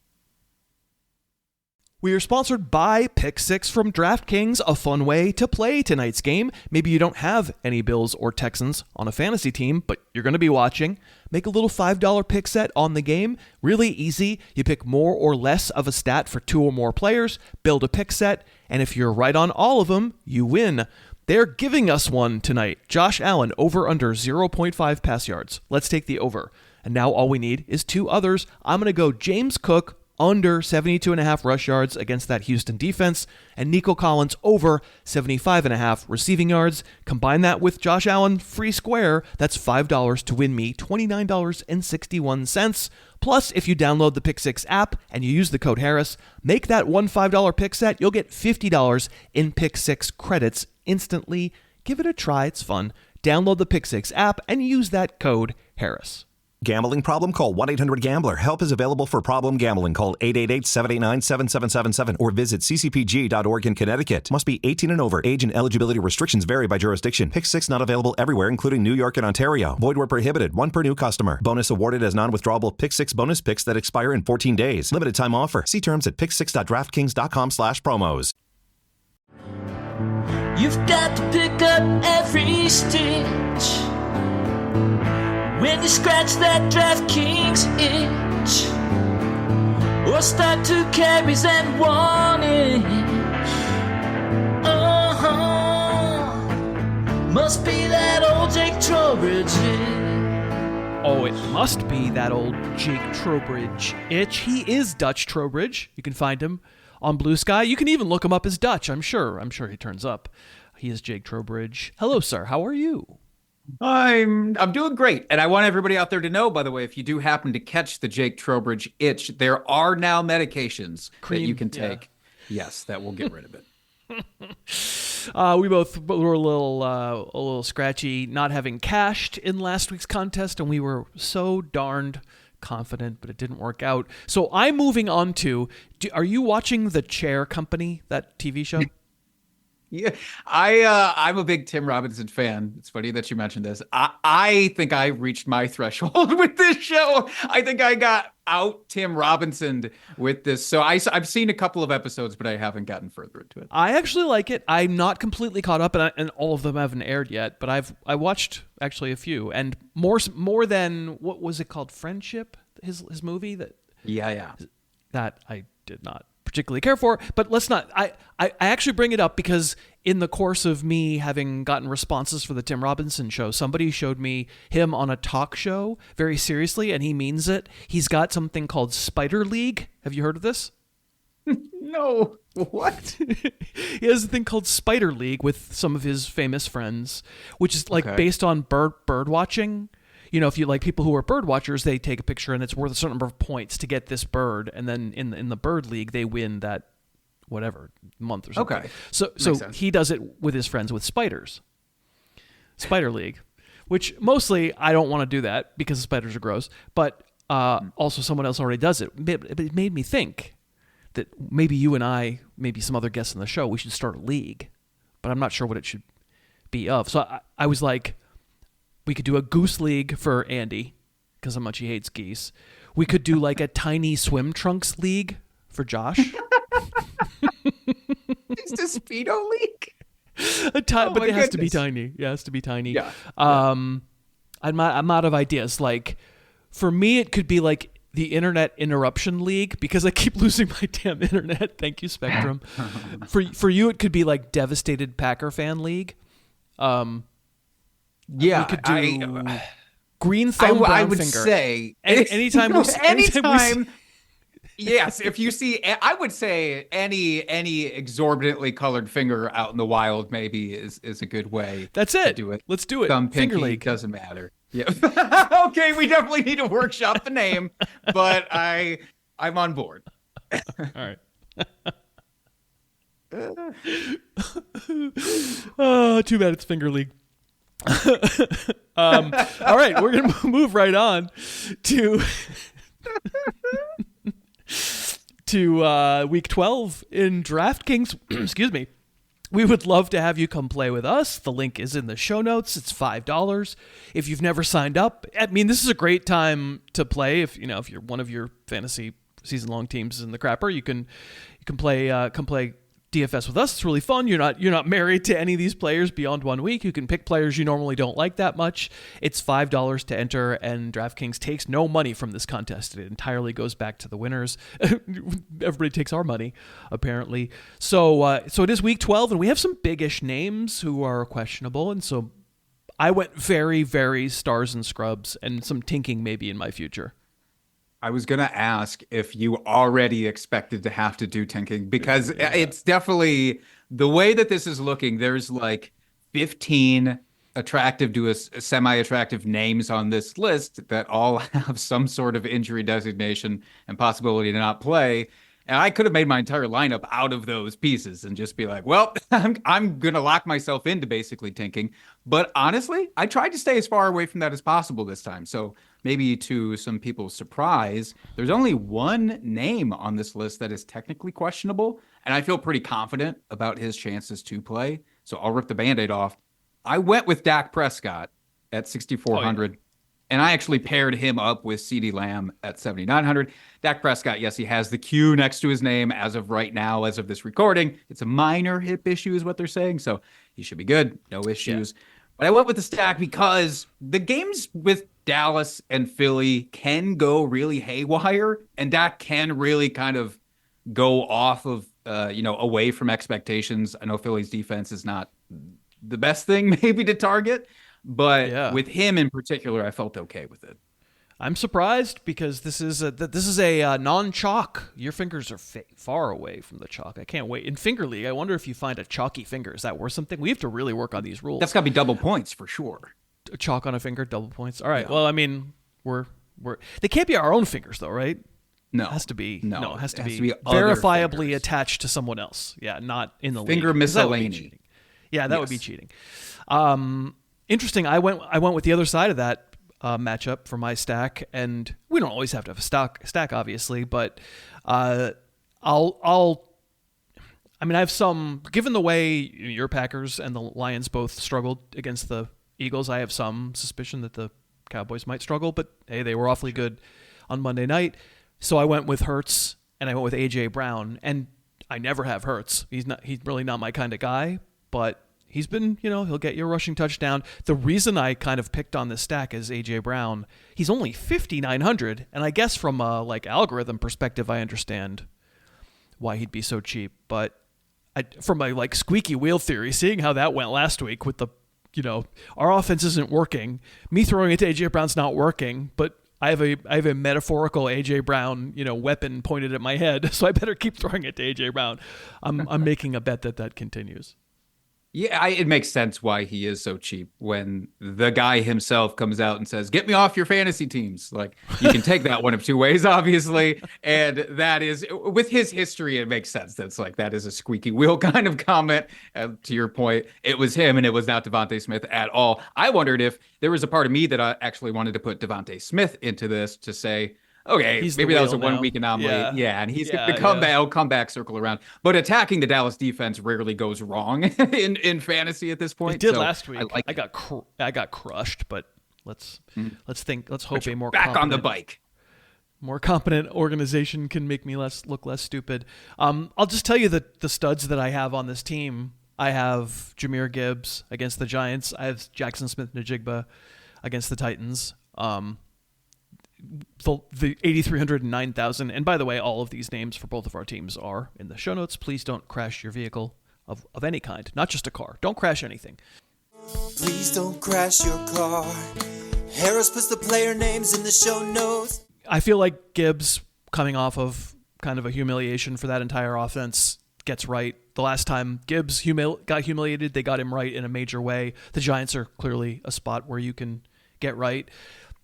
We are sponsored by Pick 6 from DraftKings, a fun way to play tonight's game. Maybe you don't have any Bills or Texans on a fantasy team, but you're going to be watching. Make a little $5 pick set on the game. Really easy. You pick more or less of a stat for 2 or more players, build a pick set, and if you're right on all of them, you win. They're giving us one tonight. Josh Allen over under 0.5 pass yards. Let's take the over. And now all we need is 2 others. I'm going to go James Cook under 72.5 rush yards against that Houston defense, and Nico Collins over 75.5 receiving yards. Combine that with Josh Allen free square, that's $5 to win me $29.61. Plus, if you download the Pick 6 app and you use the code Harris, make that one $5 pick set, you'll get $50 in Pick 6 credits instantly. Give it a try, it's fun. Download the Pick 6 app and use that code Harris. Gambling problem? Call 1-800-GAMBLER. Help is available for problem gambling. Call 888-789-7777 or visit ccpg.org in Connecticut. Must be 18 and over. Age and eligibility restrictions vary by jurisdiction. Pick 6 not available everywhere, including New York and Ontario. Void where prohibited. 1 per new customer. Bonus awarded as non-withdrawable Pick 6 bonus picks that expire in 14 days. Limited time offer. See terms at pick6.draftkings.com/promos. You've got to pick up every stitch. When you scratch that DraftKings itch, or start 2 carries and 1 inch, must be that old Jake Trowbridge itch. Oh, it must be that old Jake Trowbridge itch. He is Dutch Trowbridge. You can find him on Blue Sky. You can even look him up as Dutch, I'm sure. I'm sure he turns up. He is Jake Trowbridge. Hello, sir. How are you? I'm doing great. And I want everybody out there to know, by the way, if you do happen to catch the Jake Trowbridge itch, there are now medications that you can take. Yeah. Yes, that will get rid of it. We both were a little scratchy not having cashed in last week's contest, and we were so darned confident, but it didn't work out. So I'm moving on to, are you watching The Chair Company, that TV show? Yeah, I'm a big Tim Robinson fan. It's funny that you mentioned this. I think I reached my threshold with this show. I think I got out Tim Robinson with this. So I've seen a couple of episodes, but I haven't gotten further into it. I actually like it. I'm not completely caught up, and all of them haven't aired yet. But I watched actually a few, and more than, what was it called, Friendship? His movie that. Yeah. That I did not particularly care for, but let's not. I actually bring it up because in the course of me having gotten responses for the Tim Robinson show, somebody showed me him on a talk show very seriously, and he means it. He's got something called Spider League. Have you heard of this? No. What? He has a thing called Spider League with some of his famous friends, which is like based on bird watching. You know, if you like people who are bird watchers, they take a picture and it's worth a certain number of points to get this bird, and then in the bird league they win that whatever month or something. Okay. So he does it with his friends with spiders. Spider League, which mostly I don't want to do that because the spiders are gross, but also someone else already does it. It made me think that maybe you and I, maybe some other guests on the show, we should start a league, but I'm not sure what it should be of. So I was like, we could do a goose league for Andy because how much he hates geese. We could do like a tiny swim trunks league for Josh. It's a Speedo league? But it has to be tiny. It has to be tiny. Yeah. I'm out of ideas. Like, for me, it could be like the Internet Interruption League because I keep losing my damn internet. Thank you, Spectrum. For you, it could be like Devastated Packer Fan League. Yeah, we could do green thumb, brown I would finger. say anytime. Yes, if you see, I would say any exorbitantly colored finger out in the wild maybe is a good way. That's it. To do it. Let's do it. Thumb, Finger pinky, league doesn't matter. Yeah. Okay, we definitely need to workshop the name, but I'm on board. All right. Oh, too bad it's finger league. All right, we're gonna move right on to week 12 in DraftKings. Excuse me. We would love to have you come play with us. The link is in the show notes. It's $5. If you've never signed up, I mean, this is a great time to play. If you're one of your fantasy season-long teams in the crapper, you can play come play DFS with us. It's really fun. You're not married to any of these players beyond 1 week. You can pick players you normally don't like that much. It's $5 to enter, and DraftKings takes no money from this contest. It entirely goes back to the winners. Everybody takes our money, apparently. So it is week 12, and we have some big-ish names who are questionable, and so I went very, very stars and scrubs, and some tinking maybe in my future. I was going to ask if you already expected to have to do tinking, because it's definitely the way that this is looking. There's like 15 attractive to a semi-attractive names on this list that all have some sort of injury designation and possibility to not play. And I could have made my entire lineup out of those pieces and just be like, well, I'm going to lock myself into basically tinking. But honestly, I tried to stay as far away from that as possible this time. So maybe to some people's surprise, there's only one name on this list that is technically questionable. And I feel pretty confident about his chances to play. So I'll rip the Band-Aid off. I went with Dak Prescott at 6,400. And I actually paired him up with CeeDee Lamb at 7,900. Dak Prescott, yes, he has the Q next to his name as of right now, as of this recording. It's a minor hip issue is what they're saying, so he should be good. No issues. Yeah. But I went with the stack because the games with Dallas and Philly can go really haywire, and Dak can really kind of go off of, away from expectations. I know Philly's defense is not the best thing maybe to target, but with him in particular, I felt okay with it. I'm surprised because this is a non-chalk. Your fingers are far away from the chalk. I can't wait. In Finger League, I wonder if you find a chalky finger. Is that worth something? We have to really work on these rules. That's got to be double points for sure. A chalk on a finger, double points. All right. Yeah. Well, I mean, they can't be our own fingers though, right? No. It has to be. No, it has to be verifiably attached to someone else. Yeah, not in the finger league. Miscellany. That would be cheating. Interesting. I went with the other side of that matchup for my stack, and we don't always have to have a stack, obviously, but I have some, given the way your Packers and the Lions both struggled against the Eagles, I have some suspicion that the Cowboys might struggle, but hey, they were awfully good on Monday night. So I went with Hurts and I went with A.J. Brown, and I never have Hurts. He's really not my kind of guy, but he's been, he'll get you a rushing touchdown. The reason I kind of picked on this stack is A.J. Brown. He's only 5,900, and I guess from a algorithm perspective, I understand why he'd be so cheap. But from my squeaky wheel theory, seeing how that went last week with the, our offense isn't working. Me throwing it to A.J. Brown's not working, but I have a metaphorical A.J. Brown, weapon pointed at my head, so I better keep throwing it to A.J. Brown. I'm making a bet that continues. Yeah, it makes sense why he is so cheap when the guy himself comes out and says, "Get me off your fantasy teams." You can take that one of two ways, obviously. And that is, with his history, it makes sense. That is a squeaky wheel kind of comment. To your point, it was him and it was not Devontae Smith at all. I wondered if there was a part of me that I actually wanted to put Devontae Smith into this to say, okay, maybe that was a 1 week anomaly. Yeah, and he's the comeback circle around. But attacking the Dallas defense rarely goes wrong in fantasy at this point. It did last week. I got crushed, but let's hope a more back on the bike. More competent organization can make me look less stupid. I'll just tell you the studs that I have on this team. I have Jahmyr Gibbs against the Giants. I have Jaxon Smith-Njigba against the Titans. The 8,300 and 9,000. And by the way, all of these names for both of our teams are in the show notes. Please don't crash your vehicle of any kind, not just a car. Don't crash anything. Please don't crash your car. Harris puts the player names in the show notes. I feel like Gibbs, coming off of kind of a humiliation for that entire offense, gets right. The last time Gibbs got humiliated, they got him right in a major way. The Giants are clearly a spot where you can get right.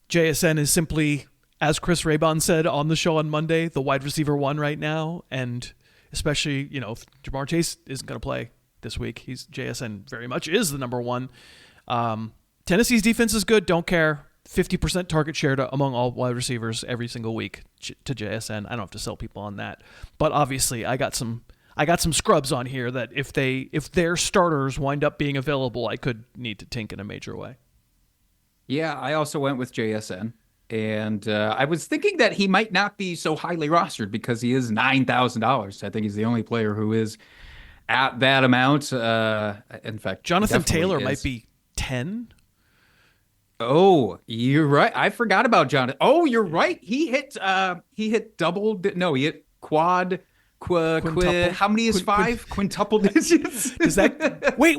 JSN is simply, as Chris Raybon said on the show on Monday, the wide receiver one right now. And especially, if Jamar Chase isn't going to play this week, JSN very much is the number one. Tennessee's defense is good. Don't care. 50% target share among all wide receivers every single week to JSN. I don't have to sell people on that. But obviously, I got some scrubs on here that if their starters wind up being available, I could need to tink in a major way. Yeah, I also went with JSN, and I was thinking that he might not be so highly rostered because he is $9,000. I think he's the only player who is at that amount. In fact, Jonathan Taylor might be 10. Oh, you're right. I forgot about Jonathan. Oh, you're right. He hit double. No, he hit quad. How many is five? Quintuple digits. Is that wait?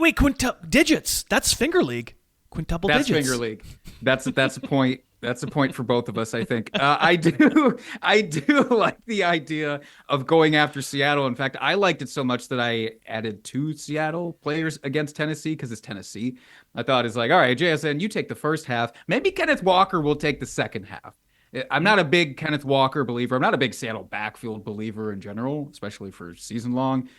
Digits. That's Finger League. Quintuple digits. That's Finger League. That's a point. That's a point for both of us, I think. I do like the idea of going after Seattle. In fact, I liked it so much that I added 2 Seattle players against Tennessee because it's Tennessee. I thought it's all right, JSN, you take the first half. Maybe Kenneth Walker will take the second half. I'm not a big Kenneth Walker believer. I'm not a big Seattle backfield believer in general, especially for season long.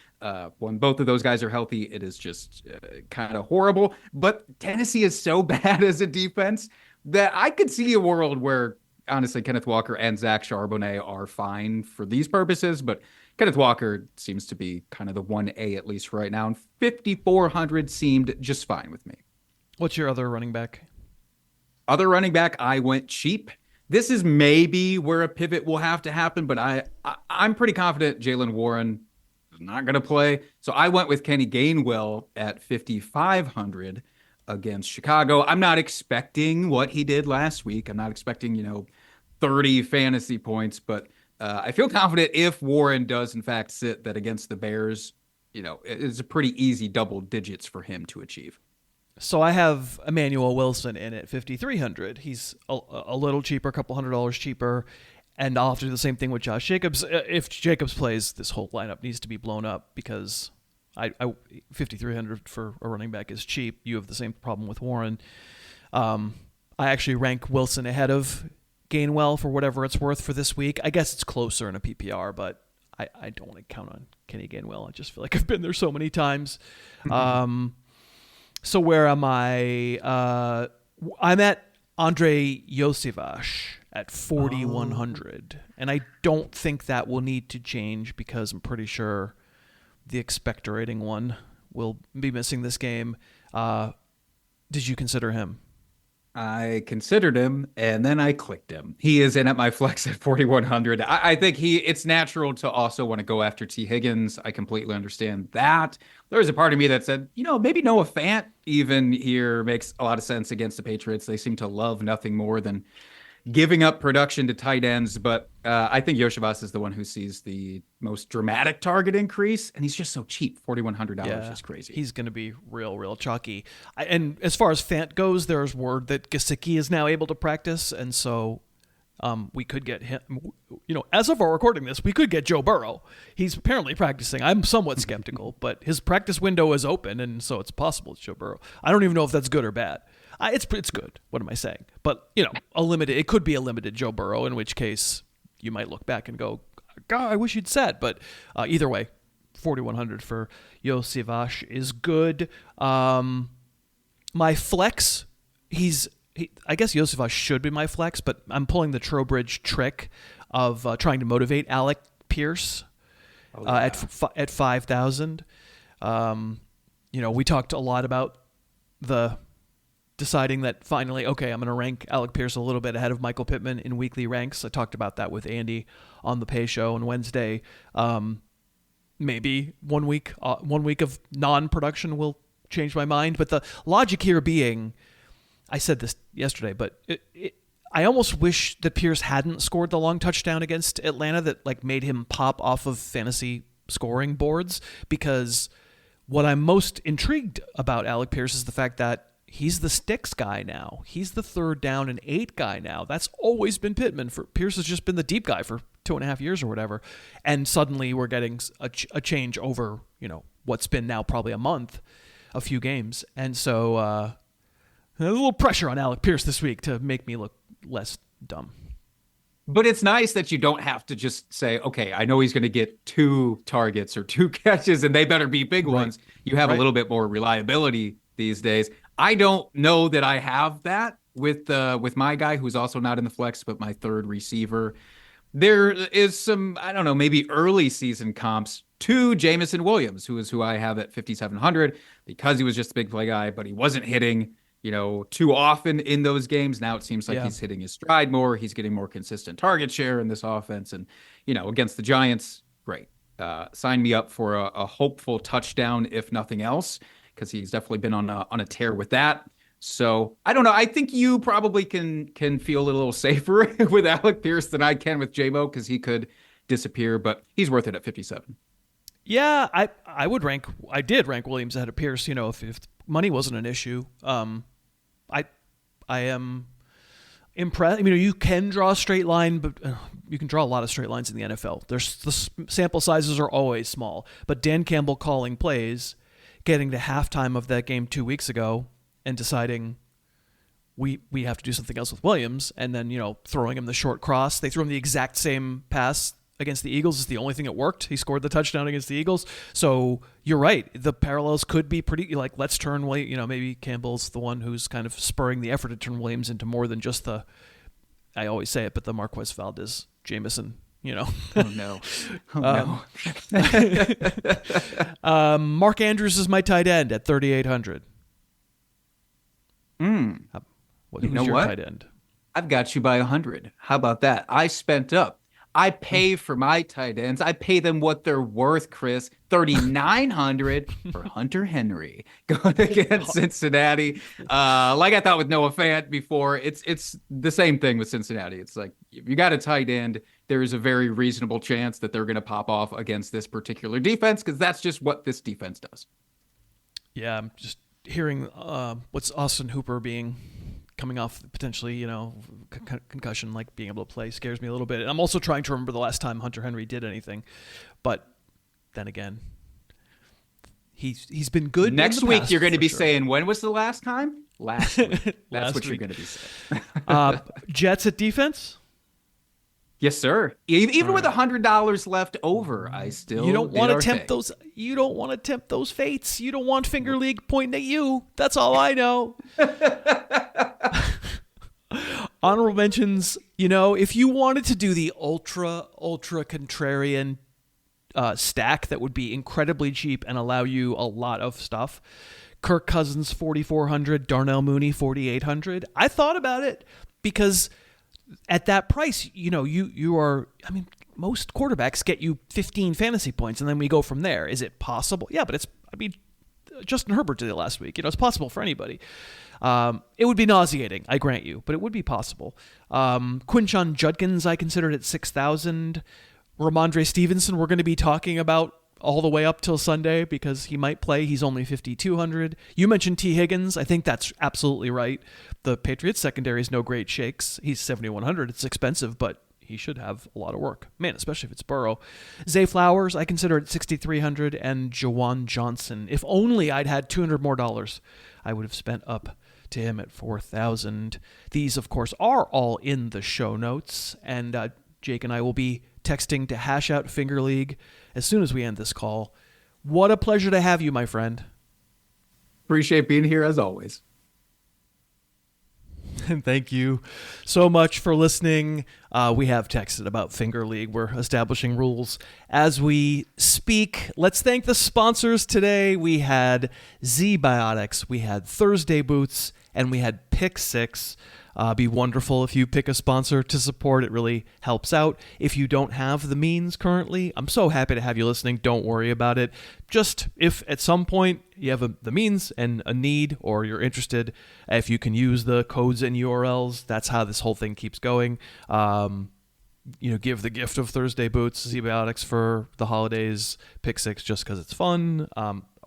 When both of those guys are healthy, it is just kind of horrible. But Tennessee is so bad as a defense that I could see a world where, honestly, Kenneth Walker and Zach Charbonnet are fine for these purposes. But Kenneth Walker seems to be kind of the 1A, at least right now. And 5,400 seemed just fine with me. What's your other running back? Other running back, I went cheap. This is maybe where a pivot will have to happen, but I'm pretty confident Jaylen Warren is not going to play. So I went with Kenny Gainwell at 5,500. against Chicago. I'm not expecting what he did last week. I'm not expecting, 30 fantasy points, but I feel confident if Warren does in fact sit, that against the Bears, it's a pretty easy double digits for him to achieve. So I have Emmanuel Wilson in at 5,300. He's a little cheaper, a couple $100 cheaper, and I'll have to do the same thing with Josh Jacobs. If Jacobs plays, this whole lineup needs to be blown up because I 5,300 for a running back is cheap. You have the same problem with Warren. I actually rank Wilson ahead of Gainwell for whatever it's worth for this week. I guess it's closer in a PPR, but I don't want to count on Kenny Gainwell. I just feel like I've been there so many times. So where am I? I'm at Andre Josivas at 4,100. And I don't think that will need to change because I'm pretty sure the expectorating one will be missing this game. Did you consider him? I considered him, and then I clicked him. He is in at my flex at 4,100. I think it's natural to also want to go after T. Higgins. I completely understand that. There's a part of me that said, maybe Noah Fant even here makes a lot of sense against the Patriots. They seem to love nothing more than giving up production to tight ends, but I think Josivas is the one who sees the most dramatic target increase, and he's just so cheap. $4,100 is crazy. He's going to be real chalky. And as far as Fant goes, there's word that Gesicki is now able to practice, and so we could get him. As of our recording this, we could get Joe Burrow. He's apparently practicing. I'm somewhat skeptical, but his practice window is open, and so it's possible it's Joe Burrow. I don't even know if that's good or bad. It's good. What am I saying? But, it could be a limited Joe Burrow, in which case you might look back and go, God, I wish you'd said. But either way, 4,100 for Josivas is good. My flex, I guess Josivas should be my flex, but I'm pulling the Trowbridge trick of trying to motivate Alec Pierce at 5,000. We talked a lot about deciding that finally, okay, I'm going to rank Alec Pierce a little bit ahead of Michael Pittman in weekly ranks. I talked about that with Andy on the Pay Show on Wednesday. Maybe 1 week of non-production will change my mind. But the logic here being, I said this yesterday, but I almost wish that Pierce hadn't scored the long touchdown against Atlanta that made him pop off of fantasy scoring boards, because what I'm most intrigued about Alec Pierce is the fact that he's the sticks guy now. He's the 3rd down and 8 guy now. That's always been Pittman. Pierce has just been the deep guy for 2.5 years or whatever. And suddenly we're getting a change over, what's been now probably a few games. And so a little pressure on Alec Pierce this week to make me look less dumb. But it's nice that you don't have to just say, okay, I know he's going to get 2 targets or 2 catches and they better be big ones. You have a little bit more reliability these days. I don't know that I have that with my guy, who's also not in the flex, but my 3rd receiver. There is some, I don't know, maybe early season comps to Jameson Williams, who I have at 5,700 because he was just a big play guy, but he wasn't hitting, too often in those games. Now it seems like he's hitting his stride more. He's getting more consistent target share in this offense. And, against the Giants, great. Sign me up for a hopeful touchdown, if nothing else, because he's definitely been on a tear with that. So I don't know. I think you probably can feel a little safer with Alec Pierce than I can with J-Mo, because he could disappear, but he's worth it at 57. Yeah, I did rank Williams ahead of Pierce. If money wasn't an issue, I am impressed. You can draw a straight line, but you can draw a lot of straight lines in the NFL. The sample sizes are always small, but Dan Campbell calling plays, getting to halftime of that game 2 weeks ago and deciding we have to do something else with Williams, and then, throwing him the short cross. They threw him the exact same pass against the Eagles. It's the only thing that worked. He scored the touchdown against the Eagles. So you're right. The parallels could be pretty, let's turn, maybe Campbell's the one who's kind of spurring the effort to turn Williams into more than just I always say it, but the Marquez Valdez, Jameson, Oh, no. Oh, no. Mark Andrews is my tight end at 3,800. Who's your tight end? I've got you by 100. How about that? I spent up. I pay for my tight ends. I pay them what they're worth, Chris. $3,900 for Hunter Henry going against Cincinnati. Like I thought with Noah Fant before, it's the same thing with Cincinnati. It's like, if you got a tight end, there is a very reasonable chance that they're going to pop off against this particular defense, because that's just what this defense does. Yeah, I'm just hearing what's Austin Hooper coming off potentially, concussion, like being able to play scares me a little bit. And I'm also trying to remember the last time Hunter Henry did anything. But then again, he's been good. Next week, you're going to be saying, when was the last time? Last week. That's what you're going to be saying. Jets at defense? Yes, sir. Even with $100 left over, I still You don't want to tempt those. You don't want to tempt those fates. You don't want Finger League pointing at you. That's all I know. Honorable mentions. If you wanted to do the ultra contrarian stack that would be incredibly cheap and allow you a lot of stuff. Kirk Cousins 4,400, Darnell Mooney 4,800. I thought about it because at that price, you are, most quarterbacks get you 15 fantasy points and then we go from there. Is it possible? Yeah, but Justin Herbert did it last week. It's possible for anybody. It would be nauseating, I grant you, but it would be possible. Quinshon Judkins, I considered at 6,000. Rhamondre Stevenson, we're going to be talking about all the way up till Sunday because he might play. He's only 5,200. You mentioned T. Higgins. I think that's absolutely right. The Patriots secondary is no great shakes. He's 7,100. It's expensive, but he should have a lot of work. Man, especially if it's Burrow. Zay Flowers, I consider at 6,300, and Jawan Johnson. If only I'd had $200 more, I would have spent up to him at 4,000. These, of course, are all in the show notes, and Jake and I will be texting to hash out Finger League as soon as we end this call. What a pleasure to have you, my friend. Appreciate being here as always. And thank you so much for listening. We have texted about Finger League. We're establishing rules as we speak. Let's thank the sponsors today. We had Z-Biotics, we had Thursday Boots, and we had Pick 6. Be wonderful if you pick a sponsor to support. It really helps out. If you don't have the means currently, I'm so happy to have you listening. Don't worry about it. Just if at some point you have the means and a need, or you're interested, if you can use the codes and URLs, that's how this whole thing keeps going. Give the gift of Thursday Boots, Z-Biotics for the holidays, Pick 6 just because it's fun,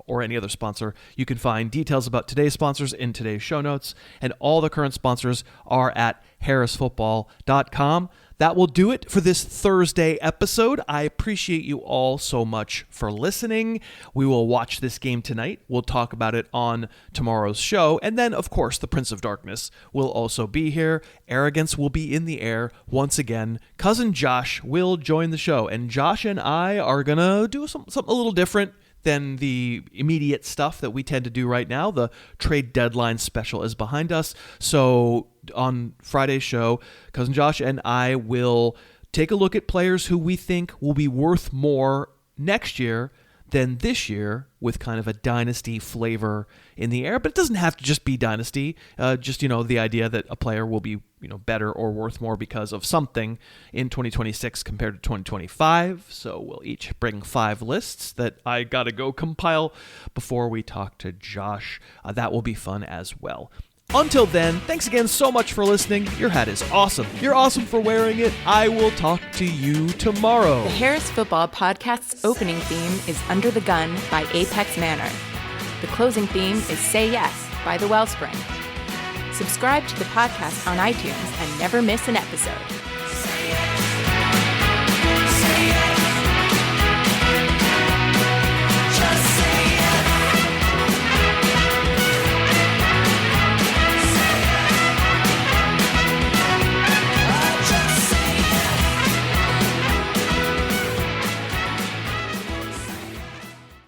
or any other sponsor. You can find details about today's sponsors in today's show notes, and all the current sponsors are at harrisfootball.com. That will do it for this Thursday episode. I appreciate you all so much for listening. We will watch this game tonight. We'll talk about it on tomorrow's show. And then, of course, the Prince of Darkness will also be here. Arrogance will be in the air once again. Cousin Josh will join the show. And Josh and I are going to do something a little different than the immediate stuff that we tend to do right now. The trade deadline special is behind us. So on Friday's show, Cousin Josh and I will take a look at players who we think will be worth more next year than this year, with kind of a dynasty flavor in the air. But it doesn't have to just be dynasty. Just the idea that a player will be better or worth more because of something in 2026 compared to 2025. So we'll each bring 5 lists that I got to go compile before we talk to Josh. That will be fun as well. Until then, thanks again so much for listening. Your hat is awesome. You're awesome for wearing it. I will talk to you tomorrow. The Harris Football Podcast's opening theme is Under the Gun by Apex Manor. The closing theme is Say Yes by The Wellspring. Subscribe to the podcast on iTunes and never miss an episode.